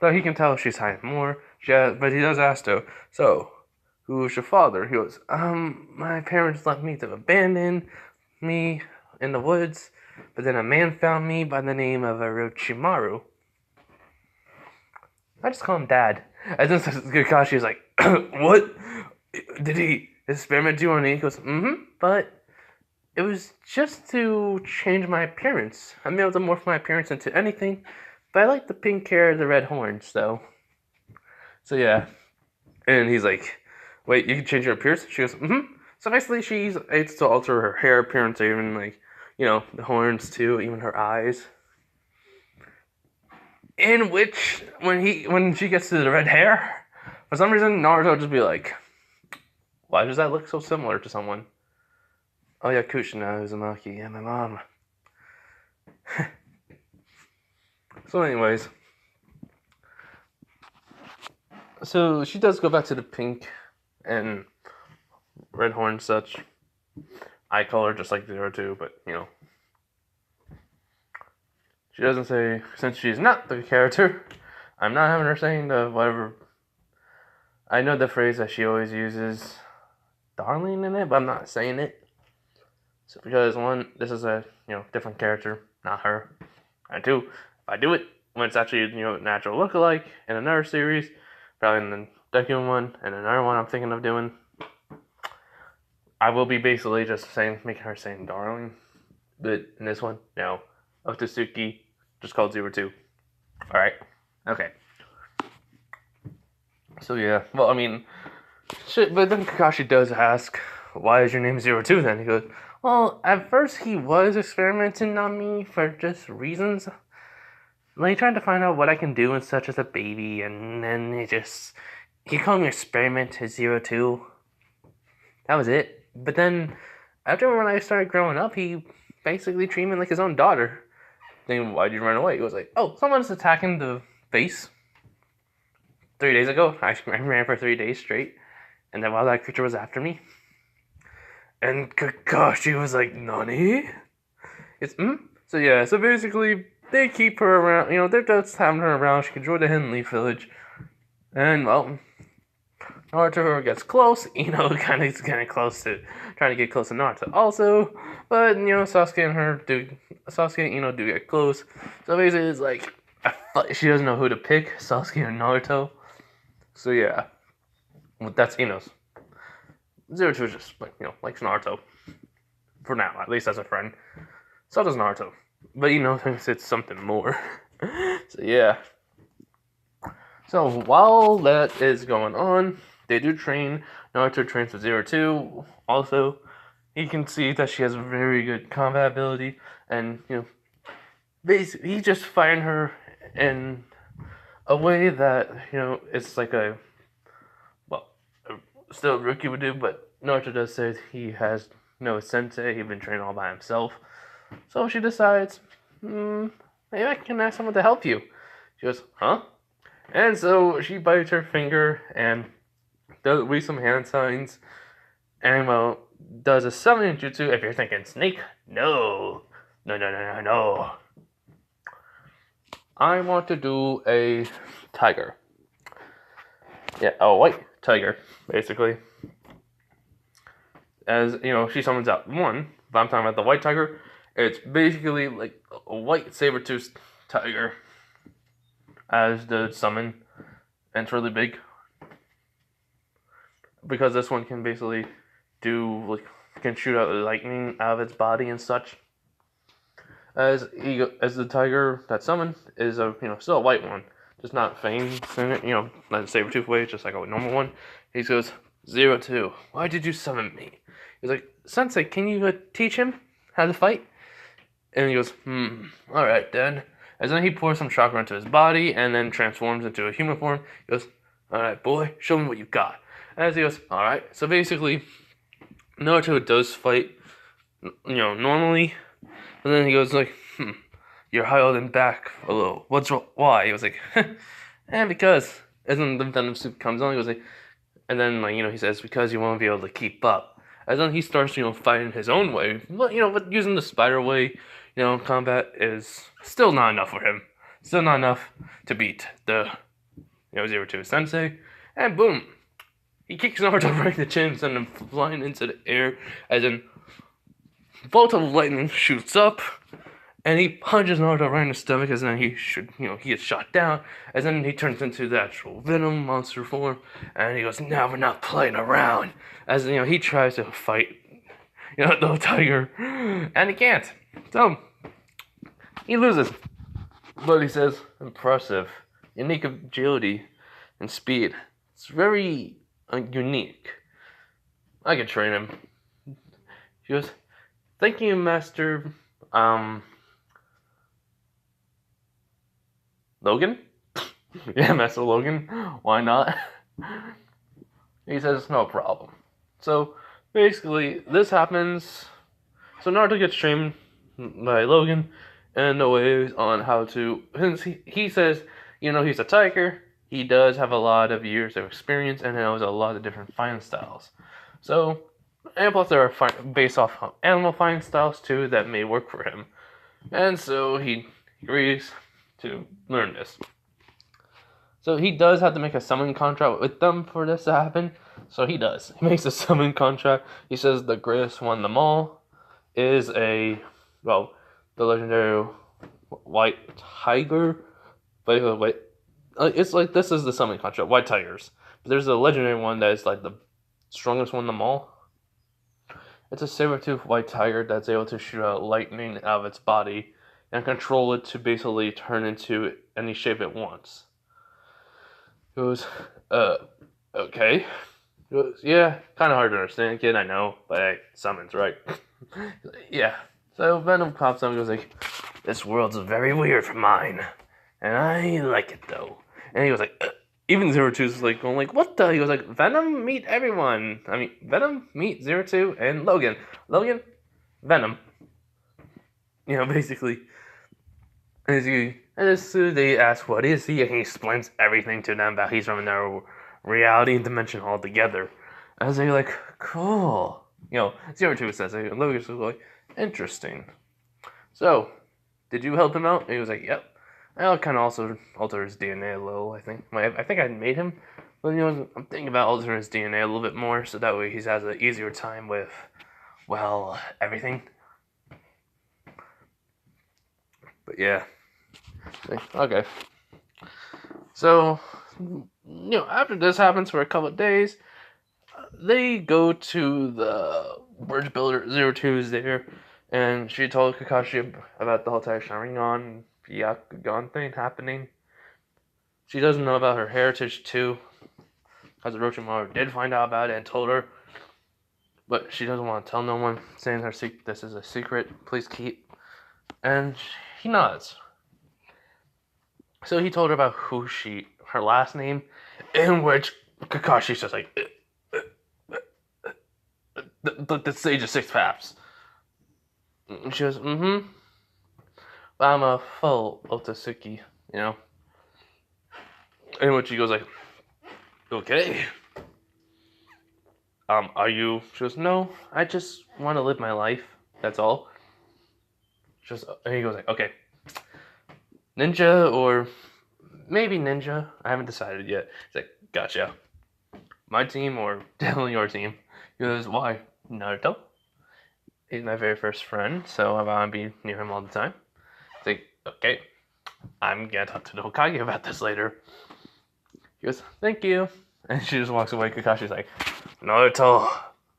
so he can tell she's hiding more. But he does ask though, so who's your father? He goes, my parents left me to abandon me in the woods, but then a man found me by the name of Orochimaru. I just call him Dad. And then Kakashi's like, what? Did he experiment you on me? He goes, but it was just to change my appearance. I'm able to morph my appearance into anything, but I like the pink hair, the red horns, though. So yeah. And he's like, wait, you can change your appearance? She goes, So basically she's able to alter her hair appearance, even like, the horns too, even her eyes. In which, when she gets to the red hair, for some reason, Naruto would just be like, why does that look so similar to someone? Oh yeah, Kushina Uzumaki, yeah, my mom. So anyways, So she does go back to the pink and red horn such eye color, just like Zero Two, but she doesn't say, since she's not the character, I'm not having her saying the whatever. I know the phrase that she always uses, darling, in it, but I'm not saying it. So because one, this is a different character, not her. And two, if I do it when it's actually natural lookalike in another series, probably in the second one and another one I'm thinking of doing, I will be basically just making her saying darling. But in this one, no. Otsutsuki, just called 02. Alright. Okay. So yeah, well, I mean, shit, but then Kakashi does ask, why is your name 02 then? He goes, well, at first he was experimenting on me for just reasons. Like, trying to find out what I can do and such as a baby, and then he called me Experiment 02. That was it. But then, after when I started growing up, he basically treated me like his own daughter. Then, why'd you run away? He was like, oh, someone's attacking the base 3 days ago. I ran for 3 days straight. And then while that creature was after me. And Kakashi was like, Nani? So yeah, so basically, they keep her around, they're just having her around. She can join the Hidden Leaf Village. And, well, Naruto gets close. Kind of getting close to, trying to get close to Naruto also. But, Sasuke and her do get close. So basically, it's like, she doesn't know who to pick, Sasuke or Naruto. So yeah, well, that's Ino's. Zero Two is just likes Naruto. For now, at least as a friend. So does Naruto. But thinks it's something more. So yeah. So while that is going on, they do train. Naruto trains with 02. Also, he can see that she has very good combat ability. And, basically, he's just fighting her in a way that, it's like still rookie would do, but Naruto does say he has no sensei, he's been trained all by himself. So she decides, maybe I can ask someone to help you. She goes, huh? And so she bites her finger and does some hand signs, and does a summoning jutsu. If you're thinking snake, no. I want to do a tiger. Yeah, a white tiger, basically. As, she summons out one. If I'm talking about the white tiger, it's basically like a white saber-toothed tiger as the summon. And it's really big. Because this one can basically can shoot out lightning out of its body and such. As the tiger that summoned is still a white one, just not fangs in it, not a saber-tooth way, just like a normal one. He goes, 02, why did you summon me? He's like, Sensei, can you teach him how to fight? And he goes, alright then. As then he pours some chakra into his body and then transforms into a human form. He goes, alright boy, show me what you got. As he goes, alright. So basically, Naruto does fight, normally. And then he goes like, you're holding back a little. Why? He was like, and because. And then the venom soup comes on, he goes like, and then he says, because you won't be able to keep up. And then he starts, fighting his own way. But using the spider way, combat is still not enough for him. Still not enough to beat the, 02 Sensei. And boom. He kicks Naruto right in the chin, sending him flying into the air, as in bolt of lightning shoots up, and he punches Naruto right in the stomach, as then he gets shot down, as then he turns into the actual Venom monster form, and he goes, now we're not playing around, as he tries to fight, the tiger, and he can't, so, he loses, but he says, impressive, unique agility, and speed, it's very unique, I can train him. He goes, thank you, Master, Logan? Yeah, Master Logan. Why not? He says, no problem. So, basically, this happens. So, Naruto gets trained by Logan and the ways on how to. Since he says, he's a tiger, he does have a lot of years of experience and knows a lot of different fighting styles. So, and plus there are based off of animal fighting styles too that may work for him. And so he agrees to learn this. So he does have to make a summon contract with them for this to happen. So he does. He makes a summon contract. He says the greatest one of them all is the legendary white tiger. Wait, it's like this is the summon contract, white tigers. But there's a legendary one that is like the strongest one of them all. It's a saber-toothed white tiger that's able to shoot out lightning out of its body and control it to basically turn into any shape it wants. He goes, okay. He goes, yeah, kind of hard to understand, kid, I know, but hey, summons, right? Yeah. So Venom pops up and goes like, this world's very weird for mine, and I like it though. And he goes like, even Zero Two is like going like, what the? He goes like, Venom, meet everyone. I mean, Venom, meet Zero Two and Logan. Logan, Venom. You know, basically. And as soon as they ask what is he, and he explains everything to them that he's from another reality and dimension altogether. As they're like, cool. You know, Zero Two says it, and Logan's like, interesting. So, did you help him out? And he was like, yep. I kind of also alter his DNA a little, I think. I think I made him. But, you know, I'm thinking about altering his DNA a little bit more, so that way he has an easier time with, well, everything. But, yeah. Okay. So, you know, after this happens for a couple of days, they go to the bridge builder, Zero Two's there, and she told Kakashi about the whole entire Sharingan Byakugan thing happening. She doesn't know about her heritage too, because Orochimaru did find out about it and told her, but she doesn't want to tell no one, saying this is a secret, please keep. And he nods. So he told her about her last name, in which Kakashi's just like, the Sage of Six Paths. And she goes, but I'm a full Otsutsuki, you know? In which he goes like, okay. Are you? She goes, no, I just want to live my life, that's all. And he goes like, okay. Ninja or maybe ninja. I haven't decided yet. He's like, gotcha. My team or definitely your team. He goes, why? Naruto. He's my very first friend, so I want to be near him all the time. He's like, okay. I'm gonna talk to the Hokage about this later. He goes, thank you. And she just walks away. Kakashi's like, Naruto,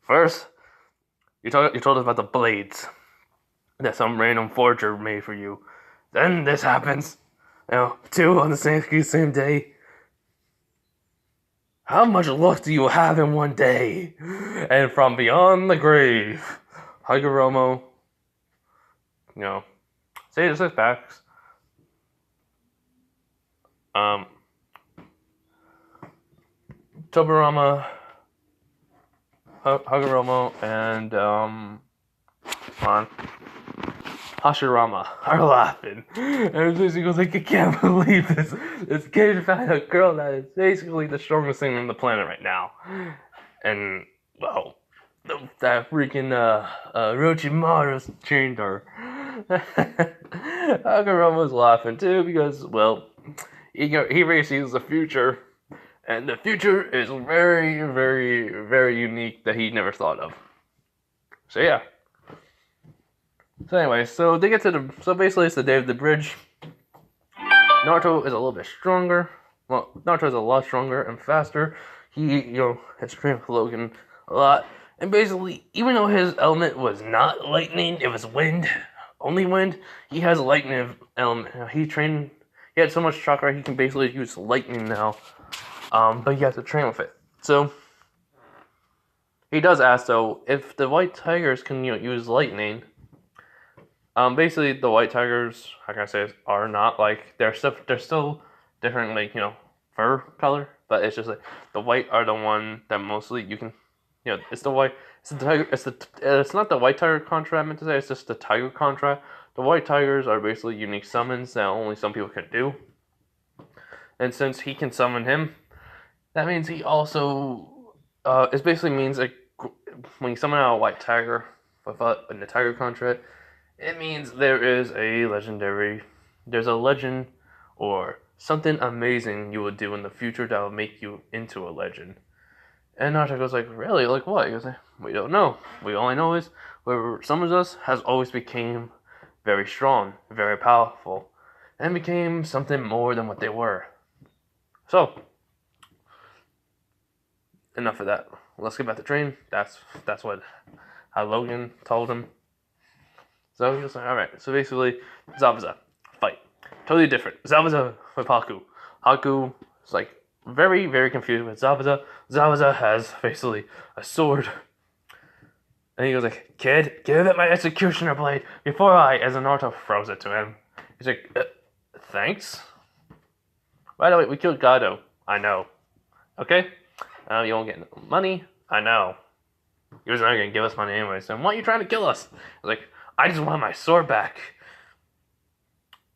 first, you told us about the blades that some random forger made for you. Then this happens. You know, two on the same day. How much luck do you have in one day? And from beyond the grave, Hagoromo, you know, Sage of Six Paths. Tobirama, Hagoromo, and Hashirama are laughing. And she goes like, I can't believe this. This kid found a girl that is basically the strongest thing on the planet right now. And, well, that freaking Orochimaru's trained her. Hagoromo's laughing too because, well, he really sees the future. And the future is very, very, very unique that he never thought of. So, yeah. So anyway, so they get to so basically it's the day of the bridge. Naruto is a little bit stronger. Well, Naruto is a lot stronger and faster. He, has trained with Logan a lot. And basically, even though his element was not lightning, it was wind, only wind, he has a lightning element. He had so much chakra, he can basically use lightning now. But he has to train with it. So, he does ask though, if the white tigers can, use lightning, basically, the white tigers, how can I say, are not like they're still different, like fur color, but it's just like the white are the one that mostly you can, it's the white, it's the tiger, it's not the white tiger contra I meant to say, it's just the tiger contra. The white tigers are basically unique summons that only some people can do, And since he can summon him, that means he also it basically means like when you summon out a white tiger in the tiger contract, it means there's a legend or something amazing you will do in the future that will make you into a legend. And Naruto goes like, really? Like what? He goes like, we don't know. We only know is whoever summons us has always became very strong, very powerful, and became something more than what they were. So, enough of that. Let's get back to train. That's what how Logan told him. So he was like, alright. So basically, Zabuza, fight. Totally different. Zabuza with Haku. Haku is like very, very confused with Zabuza. Zabuza has basically a sword. And he goes like, kid, give it my executioner blade before as Naruto throws it to him. He's like, thanks? By the way, we killed Gado. I know. Okay? You won't get money. I know. He was not going to give us money anyway, so why are you trying to kill us? I was like, I just want my sword back.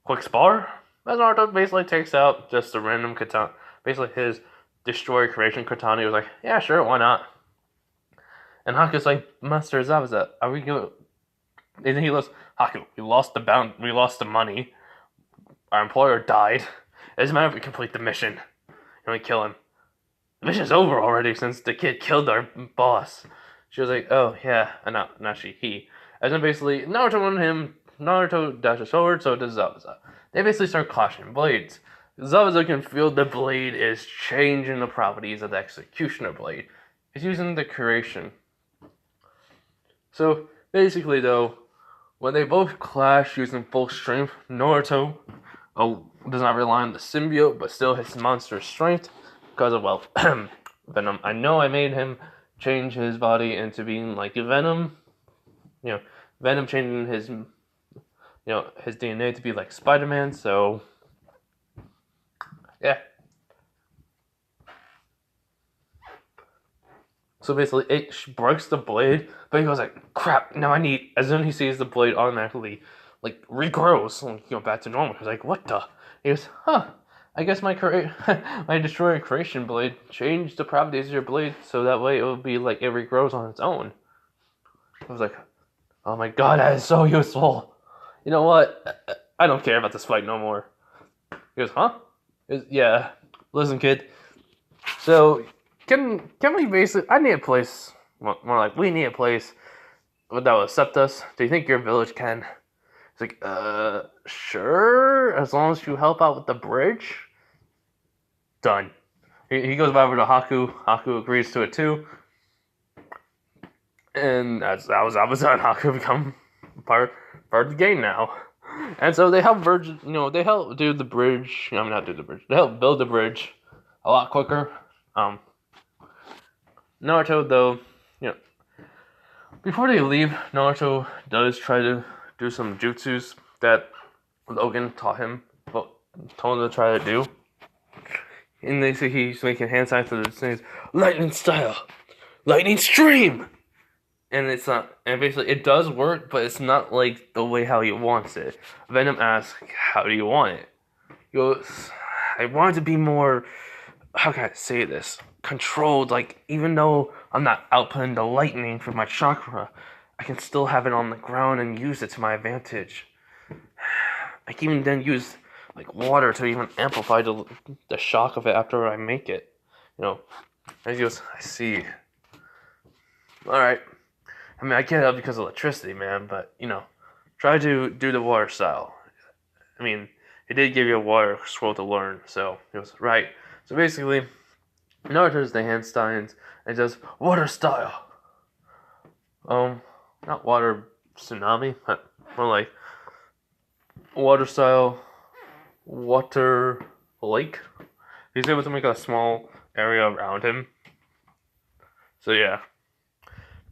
Quick spar? As Naruto basically takes out just a random katana. Basically his destroy creation katana. He was like, yeah, sure, why not? And Haku's like, Master Zabuza, are we going? And then he goes, Haku, we lost the money. Our employer died. It doesn't matter if we complete the mission. And we kill him. The mission's over already since the kid killed our boss. She was like, oh yeah, not she, he. And then basically, Naruto dashes forward, so does Zabuza. They basically start clashing blades. Zabuza can feel the blade is changing the properties of the executioner blade. It's using the creation. So, basically though, when they both clash using full strength, Naruto does not rely on the symbiote, but still his monster's strength, because of, well, Venom. I know I made him change his body into being like Venom. Venom changing his DNA to be like Spider-Man, so, yeah. So basically, it breaks the blade, but he goes like, crap, now as soon as he sees the blade automatically, like, regrows, back to normal. He's like, what the? He goes, I guess my my destroyer creation blade changed the properties of your blade, so that way it will be like, it regrows on its own. I was like, oh my god, that is so useful. You know what? I don't care about this fight no more. He goes, huh? He goes, yeah, listen, kid. So, can we basically... I need a place... More like, we need a place that will accept us. Do you think your village can? It's like, sure. As long as you help out with the bridge. Done. He goes over to Haku. Haku agrees to it too. And that was on Haku become part of the game now. And so they help they help do the bridge. Not do the bridge. They help build the bridge a lot quicker. Naruto, though, before they leave, Naruto does try to do some jutsus that Logan told him to try to do. And they say he's making hand signs to the saying, lightning style, lightning stream! And it's not, and basically it does work, but it's not like the way how he wants it. Venom asks, how do you want it? He goes, I want it to be more, how can I say this? Controlled, like, even though I'm not outputting the lightning from my chakra, I can still have it on the ground and use it to my advantage. I can even then use, like, water to even amplify the shock of it after I make it. And he goes, I see. Alright. I mean, I get it because of electricity, man, but, try to do the water style. I mean, he did give you a water scroll to learn, so he goes, right. So basically, Naruto does the hand signs and does water style. Not water tsunami, but more like water style, water lake. He's able to make a small area around him. So yeah.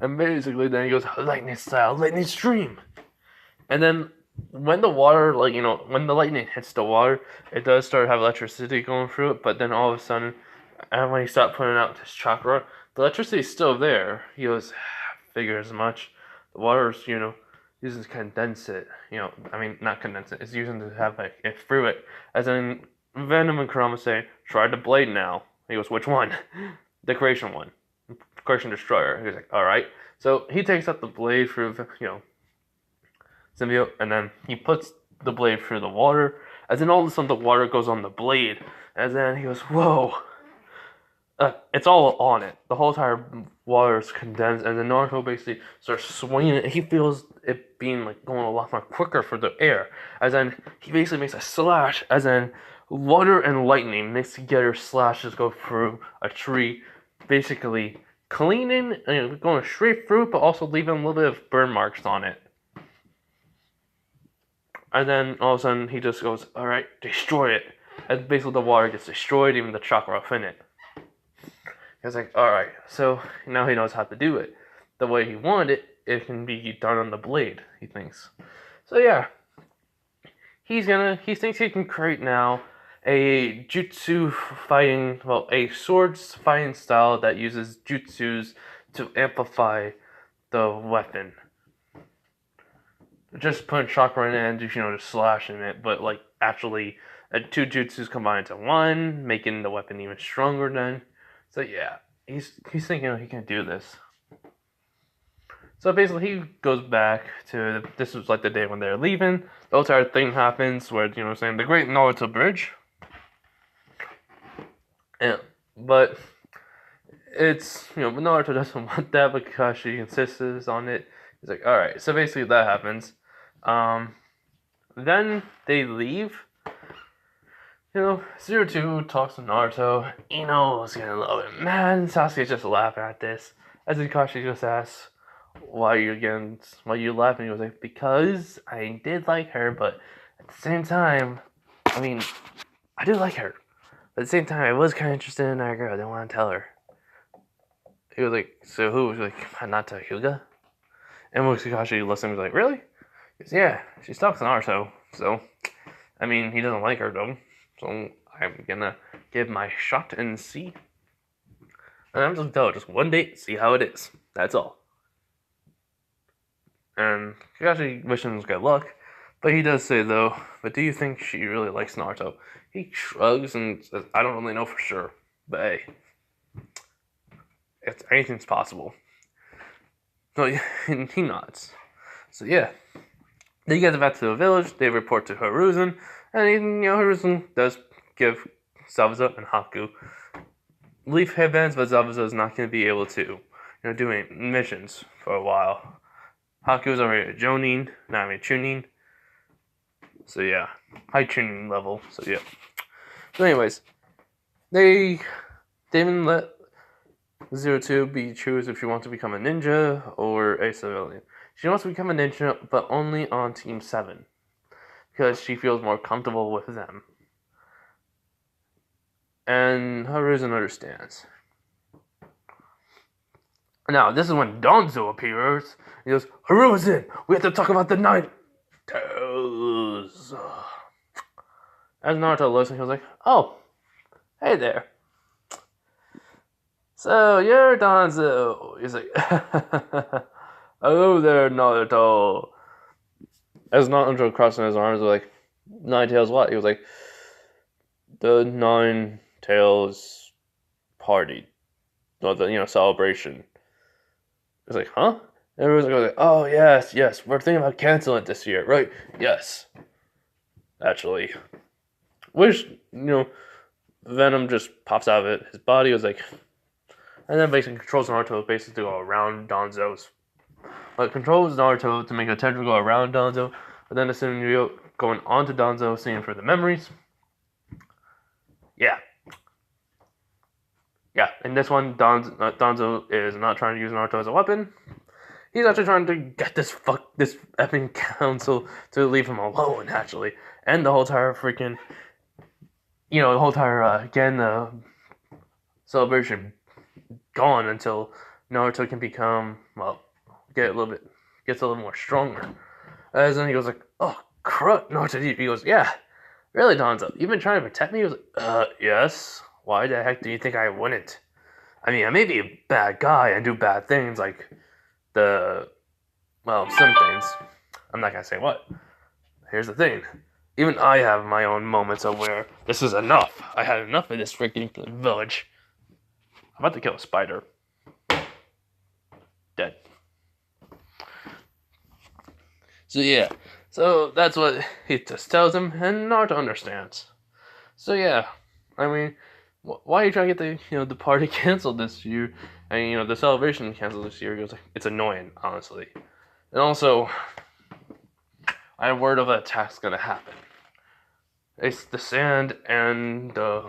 And basically then he goes, lightning style, lightning stream. And then when the water, when the lightning hits the water, it does start to have electricity going through it, but then all of a sudden, and when he stopped putting out his chakra, the electricity is still there. He goes, figure as much. The water's, using to condense it. Not condense it. It's using to have it through it. As in, Venom and Kurama say, try the blade now. He goes, which one? The creation one. Creation destroyer. He's like, alright. So he takes out the blade through, symbiote, and then he puts the blade through the water, as then all of a sudden the water goes on the blade, and then he goes, whoa. It's all on it. The whole entire water is condensed, and then Naruto basically starts swinging it. He feels it being like going a lot more quicker for the air, as then he basically makes a slash, as then water and lightning mixed together slashes go through a tree, basically cleaning and going straight through, but also leaving a little bit of burn marks on it. And then all of a sudden he just goes, alright, destroy it. And basically the water gets destroyed, even the chakra in it. He's like, alright, so now he knows how to do it. The way he wanted it, it can be done on the blade, he thinks. So yeah. He thinks he can create now a jutsu fighting, a swords fighting style that uses jutsus to amplify the weapon. Just putting chakra in it and just slashing it, but like actually two jutsus combined into one, making the weapon even stronger then. So yeah, he's thinking he can do this. So basically he goes back to, this was like the day when they're leaving. The whole entire thing happens where, the Great Naruto Bridge. Yeah, but it's, Naruto doesn't want that because she insists on it. He's like, alright, so basically that happens. Then they leave. Zero Two talks to Naruto. Ino's getting a little bit mad, and Sasuke's just laughing at this. As Kakashi just asks, why are you laughing? He was like, because I did like her, but at the same time, I did like her. But at the same time, I was kind of interested in that girl. I didn't want to tell her. He was like, so who? He was like, Hanata Hyuga? And Kakashi listened and was like, really? He goes, yeah, she talks to Naruto. So, he doesn't like her though. So I'm gonna give my shot and see. And I'm just gonna just one date, see how it is. That's all. And Kakashi wishes him good luck, but he does say though, but do you think she really likes Naruto? He shrugs and says, I don't really know for sure, but hey, anything's possible. So he nods. So yeah, they get back to the village. They report to Hiruzen, and Hiruzen does give Zabuza and Haku leaf headbands, but Zabuza is not going to be able to, do any missions for a while. Haku's already a Chunin. So yeah, high Chunin level. So yeah. So anyways, they didn't let 02 choose if she wants to become a ninja or a civilian. She wants to become a ninja, but only on Team 7. Because she feels more comfortable with them. And Hiruzen understands. Now, this is when Danzo appears. He goes, Hiruzen, we have to talk about the Nine Tails. As Naruto looks, he was like, oh, hey there. So, you're Danzo. He's like, hello there, Naruto. As Naruto crossing his arms, like, Nine Tails what? He was like, the Nine Tails party. Or the, celebration. It's like, huh? And everyone's like, oh, yes, we're thinking about canceling it this year, right? Yes. Actually. Which, Venom just pops out of his body. It was like, and then basically controls Naruto basically to go around Danzo's. Like, controls Naruto to make a tentacle go around Danzo, but then the scenario going onto Danzo, seeing for the memories. Yeah. Yeah, in this one, Danzo is not trying to use Naruto as a weapon. He's actually trying to get this effing council to leave him alone, actually. And the whole entire freaking, the celebration gone until Naruto can become, gets a little more stronger. As then he goes like, oh, crap, Naruto. He goes, yeah, really, Danzo? You've been trying to protect me? He was like, yes. Why the heck do you think I wouldn't? I may be a bad guy and do bad things, like some things. I'm not gonna say what. Here's the thing. even I have my own moments of where this is enough. I had enough of this freaking village. I'm about to kill a spider. Dead. So yeah, so that's what he just tells him, and Naruto understands. So yeah, I mean, why are you trying to get the party canceled this year, and the celebration canceled this year? He goes like, it's annoying, honestly. And also, I have word of an attack's gonna happen. It's the sand and the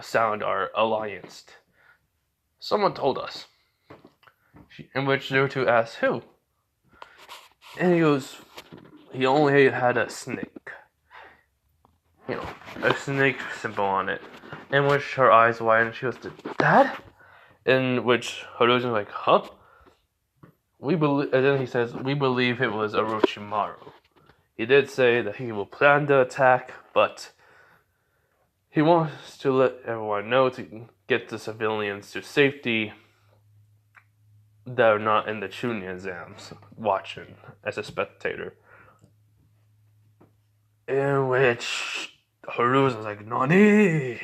sound are allianced. Someone told us. In which Naruto asks who, and he goes, he only had a snake. A snake symbol on it. In which her eyes widen, and she goes, Dad? In which Hiruzen's like, huh? And then he says, we believe it was Orochimaru. He did say that he will plan the attack, but he wants to let everyone know to get the civilians to safety that are not in the Chunin exams watching as a spectator. In which Hiruzen's like, Nani?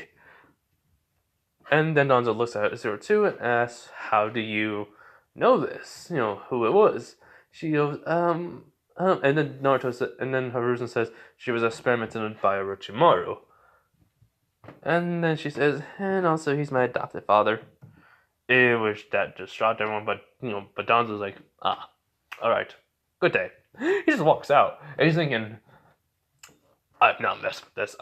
And then Danzo looks at Zero Two and asks, how do you know this? Who it was. She goes, and then Hiruzen says she was experimented by Orochimaru. And then she says, and also he's my adopted father. In which that just shocked everyone, but Danzo's like, alright, good day. He just walks out, and he's thinking, I'm not messing with this,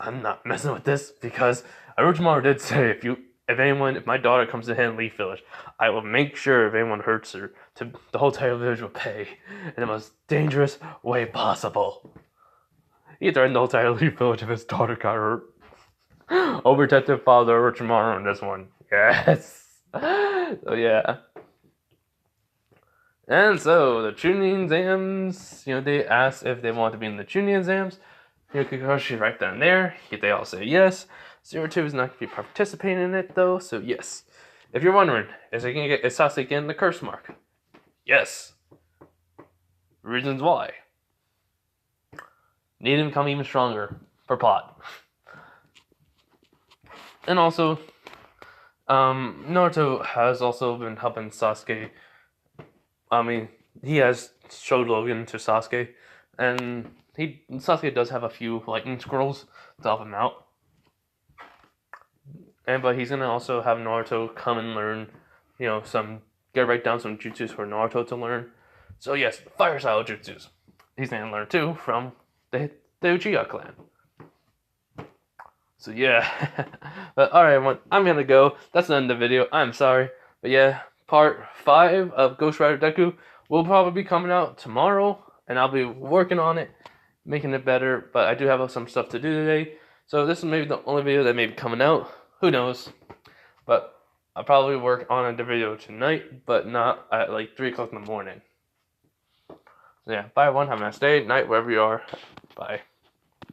I'm not messing with this, because Orochimaru did say, if my daughter comes to Hidden Leaf Village, I will make sure if anyone hurts her, the whole entire village will pay in the most dangerous way possible. He threatened the whole entire Leaf Village if his daughter got hurt. Overprotective father Orochimaru on this one. Yes. So yeah. And so the Chunin exams, they asked if they want to be in the Chunin exams. Kakashi's right down there. They all say yes. 02 is not going to be participating in it though, so yes. If you're wondering, is Sasuke getting the curse mark? Yes. Reasons why. Need him to become even stronger for plot. And also, Naruto has also been helping Sasuke. I mean, he has showed Logan to Sasuke, and Sasuke does have a few lightning scrolls to help him out. But he's gonna also have Naruto come and learn, write down some jutsus for Naruto to learn. So yes, fire style jutsus. He's gonna learn too from the Uchiha clan. So yeah, but alright everyone, I'm gonna go. That's the end of the video. I'm sorry, but yeah, part 5 of Ghost Rider Deku will probably be coming out tomorrow, and I'll be working on it, making it better. But I do have some stuff to do today, so this is maybe the only video that may be coming out. Who knows? But I'll probably work on the video tonight, but not at like 3 o'clock in the morning. So yeah, bye everyone. Have a nice day, night, wherever you are. Bye.